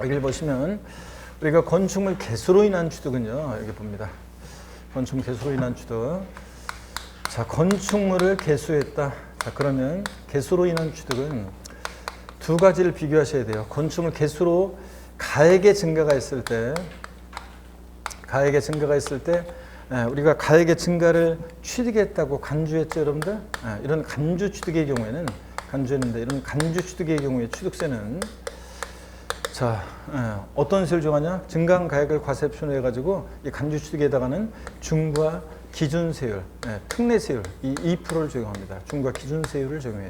여기를 보시면 우리가 건축물 개수로 인한 취득은요, 여기 봅니다. 건축물 개수로 인한 취득. 자, 건축물을 개수했다. 자, 그러면 개수로 인한 취득은 두 가지를 비교하셔야 돼요. 건축물 개수로 가액의 증가가 있을 때, 우리가 가액의 증가를 취득했다고 간주했죠, 여러분들? 이런 간주 취득의 경우에는, 간주했는데, 이런 간주 취득의 경우에 취득세는, 자, 어떤 세율을 정하냐? 증가한 가액을 과세표준으로 해가지고, 이 간주 취득에다가는 중과 기준세율, 특례세율, 이 2%를 적용합니다. 중과 기준세율을 적용해요.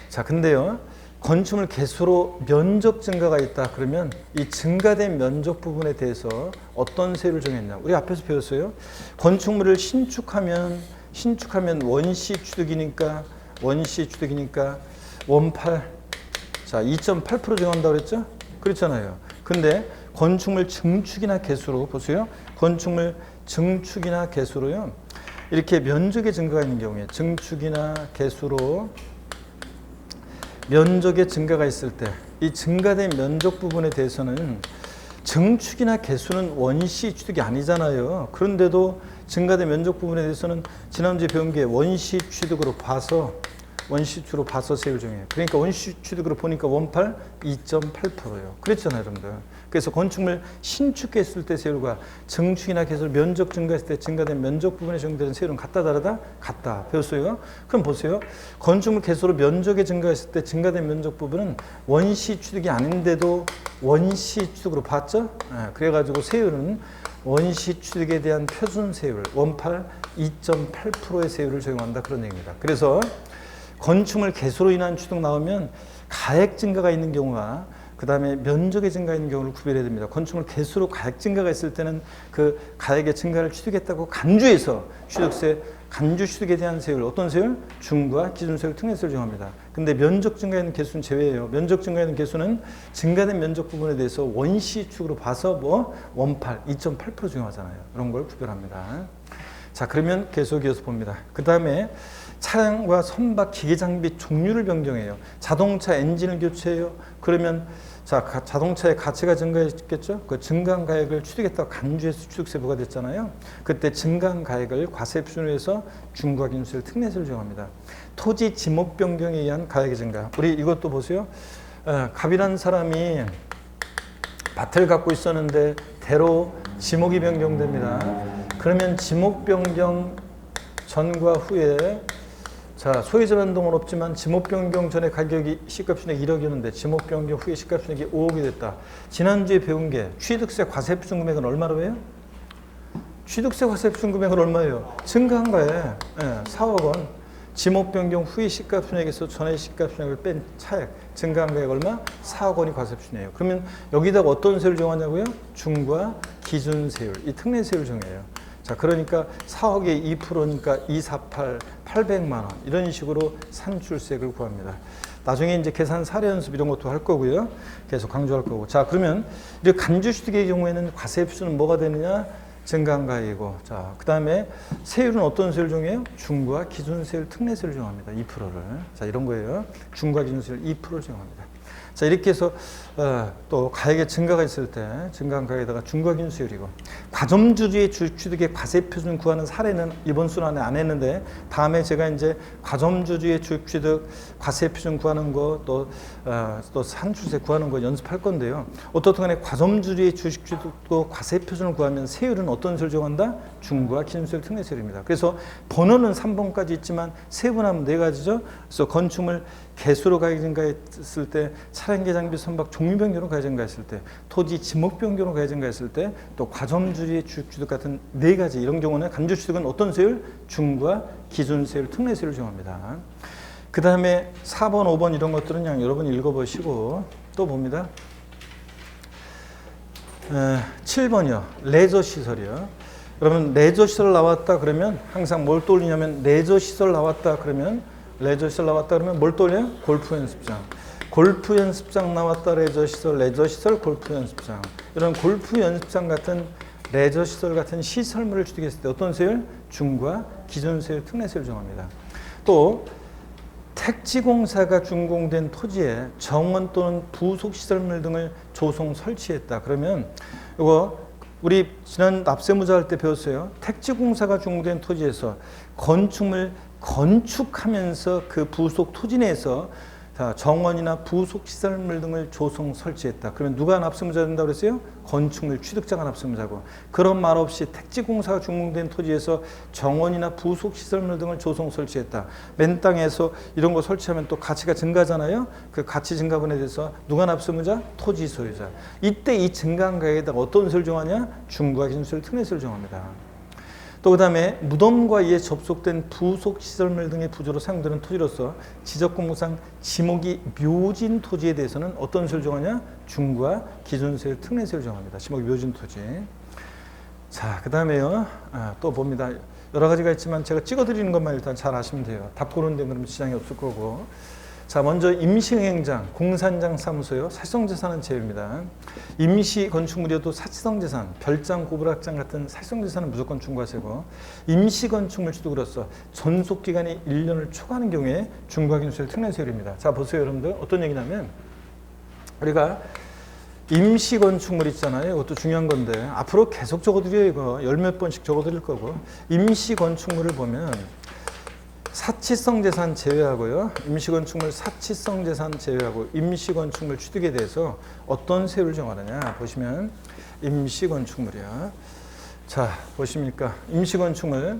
자, 근데요, 건축물 개수로 면적 증가가 있다. 그러면 이 증가된 면적 부분에 대해서 어떤 세율을 정했냐? 우리 앞에서 배웠어요. 건축물을 신축하면 원시 취득이니까 원팔, 자, 2.8% 정한다고 그랬죠? 그렇잖아요. 근데 건축물 증축이나 개수로 보세요. 건축물 증축이나 개수로요. 이렇게 면적의 증가가 있는 경우에 증축이나 개수로 면적의 증가가 있을 때 이 증가된 면적 부분에 대해서는 증축이나 개수는 원시 취득이 아니잖아요. 그런데도 증가된 면적 부분에 대해서는 지난주에 배운 게 원시 취득으로 봐서 세율 정해요. 그러니까 원시 취득으로 보니까 원팔 2.8%예요. 그랬잖아요, 여러분들. 그래서 건축물 신축했을 때 세율과 증축이나 개수 면적 증가했을 때 증가된 면적 부분에 적용되는 세율은 같다 다르다? 같다. 배웠어요? 그럼 보세요. 건축물 개수로 면적이 증가했을 때 증가된 면적 부분은 원시 취득이 아닌데도 원시 취득으로 봤죠? 그래가지고 세율은 원시 취득에 대한 표준 세율 원팔 2.8%의 세율을 적용한다, 그런 얘기입니다. 그래서 건축물 개수로 인한 취득 나오면 가액 증가가 있는 경우와 그 다음에 면적의 증가 있는 경우를 구별해야 됩니다. 건축물 개수로 가액 증가가 있을 때는 그 가액의 증가를 취득했다고 간주해서 취득세, 간주 취득에 대한 세율, 어떤 세율? 중과 기준세율, 특례세율을 정합니다. 근데 면적 증가 있는 개수는 제외예요. 면적 증가 있는 개수는 증가된 면적 부분에 대해서 원시 축으로 봐서 원팔, 2.8% 적용하잖아요. 이런 걸 구별합니다. 자, 그러면 계속 이어서 봅니다. 그 다음에 차량과 선박 기계 장비 종류를 변경해요. 자동차 엔진을 교체해요. 그러면 자, 자동차의 가치가 증가했겠죠? 그 증가한 가액을 취득했다고 간주해서 취득세 부과됐잖아요. 그때 증가한 가액을 과세표준으로 해서 중과 기준세율, 특례세율을 정합니다. 토지 지목 변경에 의한 가액의 증가. 우리 이것도 보세요. 갑이라는 사람이 밭을 갖고 있었는데 대로 지목이 변경됩니다. 그러면 지목 변경 전과 후에 자, 소유자 변동은 없지만 지목 변경 전에 가격이 시가표준액 1억이었는데 지목 변경 후에 시가표준액이 5억이 됐다. 지난주에 배운 게 취득세 과세표준 금액은 얼마로 해요? 취득세 과세표준 금액은 얼마예요? 증가한 거예요. 4억 원. 지목 변경 후에 시가표준액에서 전에 시가표준액을 뺀 차액, 증가한 가액 얼마? 4억 원이 과세표준이에요. 그러면 여기다가 어떤 세율을 정하냐고요? 중과 기준세율, 이 특례세율을 정해요. 자, 그러니까 4억에 2%니까 248, 800만 원 이런 식으로 산출세액을 구합니다. 나중에 이제 계산 사례 연습 이런 것도 할 거고요. 계속 강조할 거고. 자, 그러면 이제 간주취득의 경우에는 과세표준은 뭐가 되느냐? 증가한 가액이고. 자, 그 다음에 세율은 어떤 세율 정해요? 중과 기준세율, 특례세율을 정합니다. 2%를. 자, 이런 거예요. 중과 기준세율 2%를 정합니다. 자, 이렇게 해서 또 가액의 증가가 있을 때 증가한 가액에다가 중과 기준세율이고, 과점주주의 주식취득의 과세표준 구하는 사례는 이번 순환에 안 했는데 다음에 제가 이제 과점주주의 주식취득 과세표준 구하는 거 또 산출세 구하는 거 연습할 건데요. 어떻든 간에 과점주주의 주식취득도 과세표준을 구하면 세율은 어떤 세율을 정한다? 중과 기준세율, 특례세율입니다. 그래서 번호는 3번까지 있지만 세분하면 4가지죠. 그래서 건축물 개수로 가격 증가했을 때 차량계 장비 선박 종류 변경으로 가해증가했을 때, 토지 지목 변경으로 가해증가했을 때, 또 과점주의 주택취득 같은 네 가지 이런 경우는 간주취득은 어떤 세율? 중과 기준세율, 특례세율을 정합니다. 그 다음에 4번, 5번 이런 것들은 그냥 여러분이 읽어보시고 또 봅니다. 7번이요. 레저시설이요. 여러분 레저시설 나왔다 그러면 항상 뭘 떠올리냐면 레저시설 나왔다 그러면 뭘 떠올려요? 골프 연습장. 골프 연습장 나왔다 레저시설 골프 연습장. 이런 골프 연습장 같은 레저시설 같은 시설물을 취득했을 때 어떤 세율? 중과 기준세율, 특례세율을 정합니다. 또 택지공사가 준공된 토지에 정원 또는 부속시설물 등을 조성 설치했다. 그러면 이거 우리 지난 납세무자 할 때 배웠어요. 택지공사가 준공된 토지에서 건축물 건축하면서 그 부속 토지 내에서 정원이나 부속 시설물 등을 조성 설치했다. 그러면 누가 납세무자 된다고 그랬어요? 건축물 취득자가 납세무자고. 그런 말 없이 택지공사가 준공된 토지에서 정원이나 부속 시설물 등을 조성 설치했다. 맨 땅에서 이런 거 설치하면 또 가치가 증가하잖아요. 그 가치 증가분에 대해서 누가 납세무자? 토지 소유자. 이때 이 증가한 가액에다가 어떤 세율을 정하냐? 중과 기준세율, 특례세율을 정합니다. 또 그 다음에 무덤과 이에 접속된 부속 시설물 등의 부조로 사용되는 토지로서 지적공무상 지목이 묘진 토지에 대해서는 어떤 세율을 정하냐? 중과 기준세율, 특례세율을 정합니다. 지목이 묘진 토지. 자, 그 다음에요. 또 봅니다. 여러 가지가 있지만 제가 찍어드리는 것만 일단 잘 아시면 돼요. 답 고르는 데 그러면 지장이 없을 거고. 자, 먼저 임시행장, 공산장 사무소요. 사실성재산은 제외입니다. 임시 건축물이어도 사치성재산, 별장, 고불악장 같은 사실성재산은 무조건 중과세고, 임시 건축물 취득으로서 전속기간이 1년을 초과하는 경우에 중과기준세율, 특례세율입니다. 자, 보세요, 여러분들. 어떤 얘기냐면 우리가 임시 건축물 있잖아요. 이것도 중요한 건데 앞으로 계속 적어드려요. 이거 열 몇 번씩 적어드릴 거고. 임시 건축물을 보면 사치성 재산 제외하고요. 임시건축물 사치성 재산 제외하고 임시건축물 취득에 대해서 어떤 세율을 정하느냐 보시면 임시건축물이야. 자, 보십니까? 임시건축물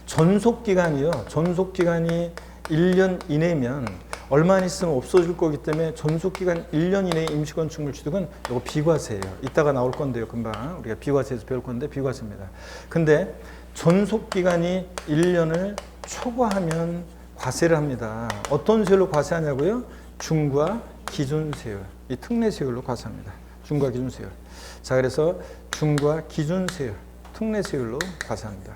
전속기간이요. 전속기간이 1년 이내면 얼마 있으면 없어질 거기 때문에 전속기간 1년 이내의 임시건축물 취득은 이거 비과세예요. 이따가 나올 건데요. 금방 우리가 비과세에서 배울 건데 비과세입니다. 근데 전속기간이 1년을 초과하면 과세를 합니다. 어떤 세율로 과세하냐고요? 중과 기준세율, 이 특례세율로 과세합니다. 중과 기준세율. 자, 그래서 중과 기준세율, 특례세율로 과세합니다.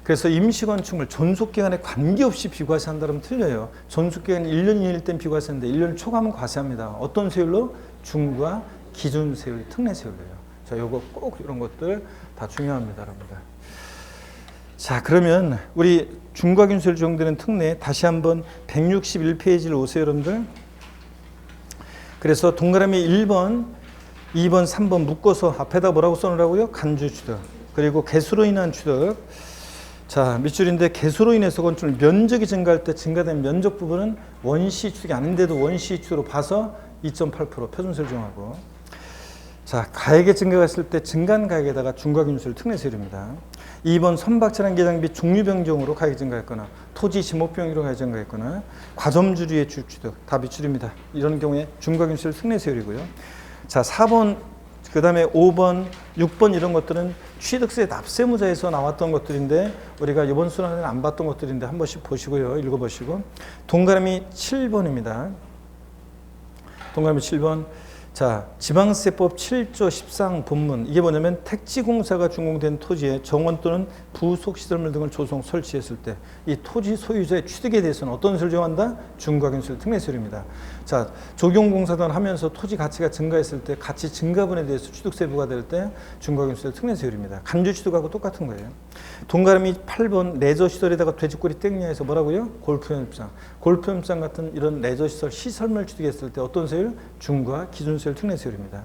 그래서 임시건축물 전속기간에 관계없이 비과세한다면 틀려요. 전속기간이 1년 이내일 땐 비과세인데 1년 초과하면 과세합니다. 어떤 세율로? 중과 기준세율, 특례세율로요. 자, 요거 꼭 이런 것들 다 중요합니다, 여러분들. 자, 그러면 우리 중과기준세율 적용되는 특례 다시 한번 161페이지를 오세요, 여러분들. 그래서 동그라미 1번, 2번, 3번 묶어서 앞에다 뭐라고 써놓으라고요? 간주취득. 그리고 개수로 인한 취득. 자, 밑줄인데 개수로 인해서 건축물 면적이 증가할 때 증가된 면적 부분은 원시 취득이 아닌데도 원시 취득으로 봐서 2.8% 표준세율 정하고. 자, 가액의 증가가 있을 때 증가한 가액에다가 중과기준세율, 특례세율입니다. 2번 선박차량 개장비 종류 변경으로 가액이 증가했거나 토지 지목 변경으로 가액이 증가했거나 과점주리의 주취득 다 밑줄입니다. 이런 경우에 중과기준세율, 특례세율이고요. 자, 4번 그 다음에 5번, 6번 이런 것들은 취득세 납세무자에서 나왔던 것들인데 우리가 이번 순환에는 안 봤던 것들인데 한 번씩 보시고요. 읽어보시고. 동그라미 7번입니다. 동그라미 7번. 자, 지방세법 7조 14항 본문. 이게 뭐냐면 택지공사가 준공된 토지에 정원 또는 부속시설물 등을 조성 설치했을 때 이 토지 소유자의 취득에 대해서는 어떤 세율을 정한다? 중과기준세율, 특례세율입니다. 자, 적용공사 등을 하면서 토지 가치가 증가했을 때 가치 증가분에 대해서 취득세 부과될 때 중과기준세율, 특례세율입니다. 간주취득하고 똑같은 거예요. 동그라미 8번 레저시설에다가 돼지꼬리 땡냐에서 뭐라고요? 골프연습장. 골프연습장 같은 이런 레저시설 시설물 취득했을 때 어떤 세율? 중과 기준세율, 특례세율입니다.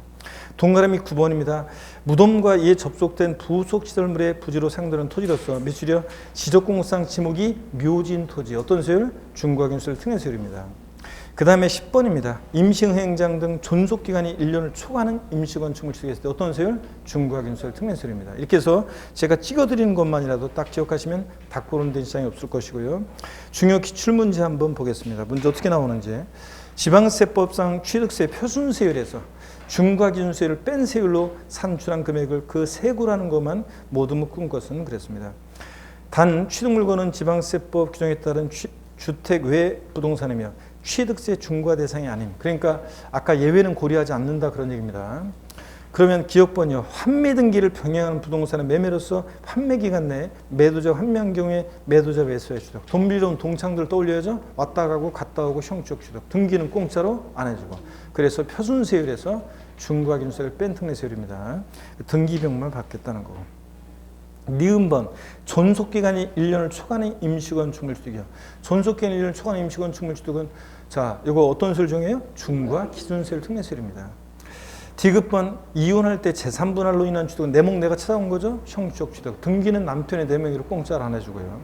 동그라미 9번입니다. 무덤과 이에 접속된 부속시설물의 부지로 사용되는 토지로서 밑줄이요. 지적공무상 지목이 묘진 토지. 어떤 세율? 중과 기준세율, 특례세율입니다. 그 다음에 10번입니다. 임시행장 등 존속기간이 1년을 초과하는 임시건축물 취득했을 때 어떤 세율? 중과 기준세율, 특례세율입니다. 이렇게 해서 제가 찍어드리는 것만이라도 딱 기억하시면 답 고르는 데 지장이 없을 것이고요. 중요 기출문제 한번 보겠습니다. 문제 어떻게 나오는지. 지방세법상 취득세 표준세율에서 중과기준세율을 뺀 세율로 산출한 금액을 그 세구라는 것만 모두 묶은 것은 그랬습니다. 단 취득물건은 지방세법 규정에 따른 주택 외 부동산이며 취득세 중과 대상이 아님. 그러니까 아까 예외는 고려하지 않는다 그런 얘기입니다. 그러면 기억번이요. 환매등기를 병행하는 부동산의 매매로서 환매기간 내에 매도자 환매한 경우에 매도자 매수의 주택. 돈 빌려온 동창들 떠올려야죠. 왔다 가고 갔다 오고 형적 주택. 등기는 공짜로 안 해주고. 그래서 표준세율에서 중과기준세를 뺀 특례세율입니다. 등기비용만 받겠다는 거고. 니은번 존속기간이 1년을 초과한 임시건축물주택이요. 존속기간이 1년을 초과한 임시건축물주택은 자, 이거 어떤 세율 정해요? 중과기준세율 특례세율입니다. 디귿번 이혼할 때 제3분할로 인한 주택은 내 목 내가 찾아온 거죠. 형적 주택. 등기는 남편의 내 명의로 공짜로 안 해주고요.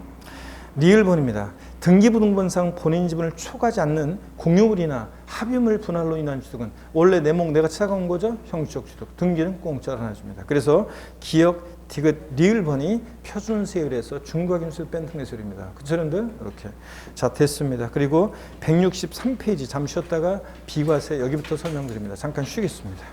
리을번입니다. 등기부등본상 본인 지분을 초과하지 않는 공유물이나 합유물 분할로 인한 주택은 원래 내 목 내가 찾아온 거죠. 형적 주택. 등기는 공짜로 안 해줍니다. 그래서 기억 디귿 리을번이 표준세율에서 중과기준세율 뺀 특례세율입니다. 그쵸, 여러분들? 이렇게. 자, 됐습니다. 그리고 163페이지 잠시 쉬었다가 비과세 여기부터 설명드립니다. 잠깐 쉬겠습니다.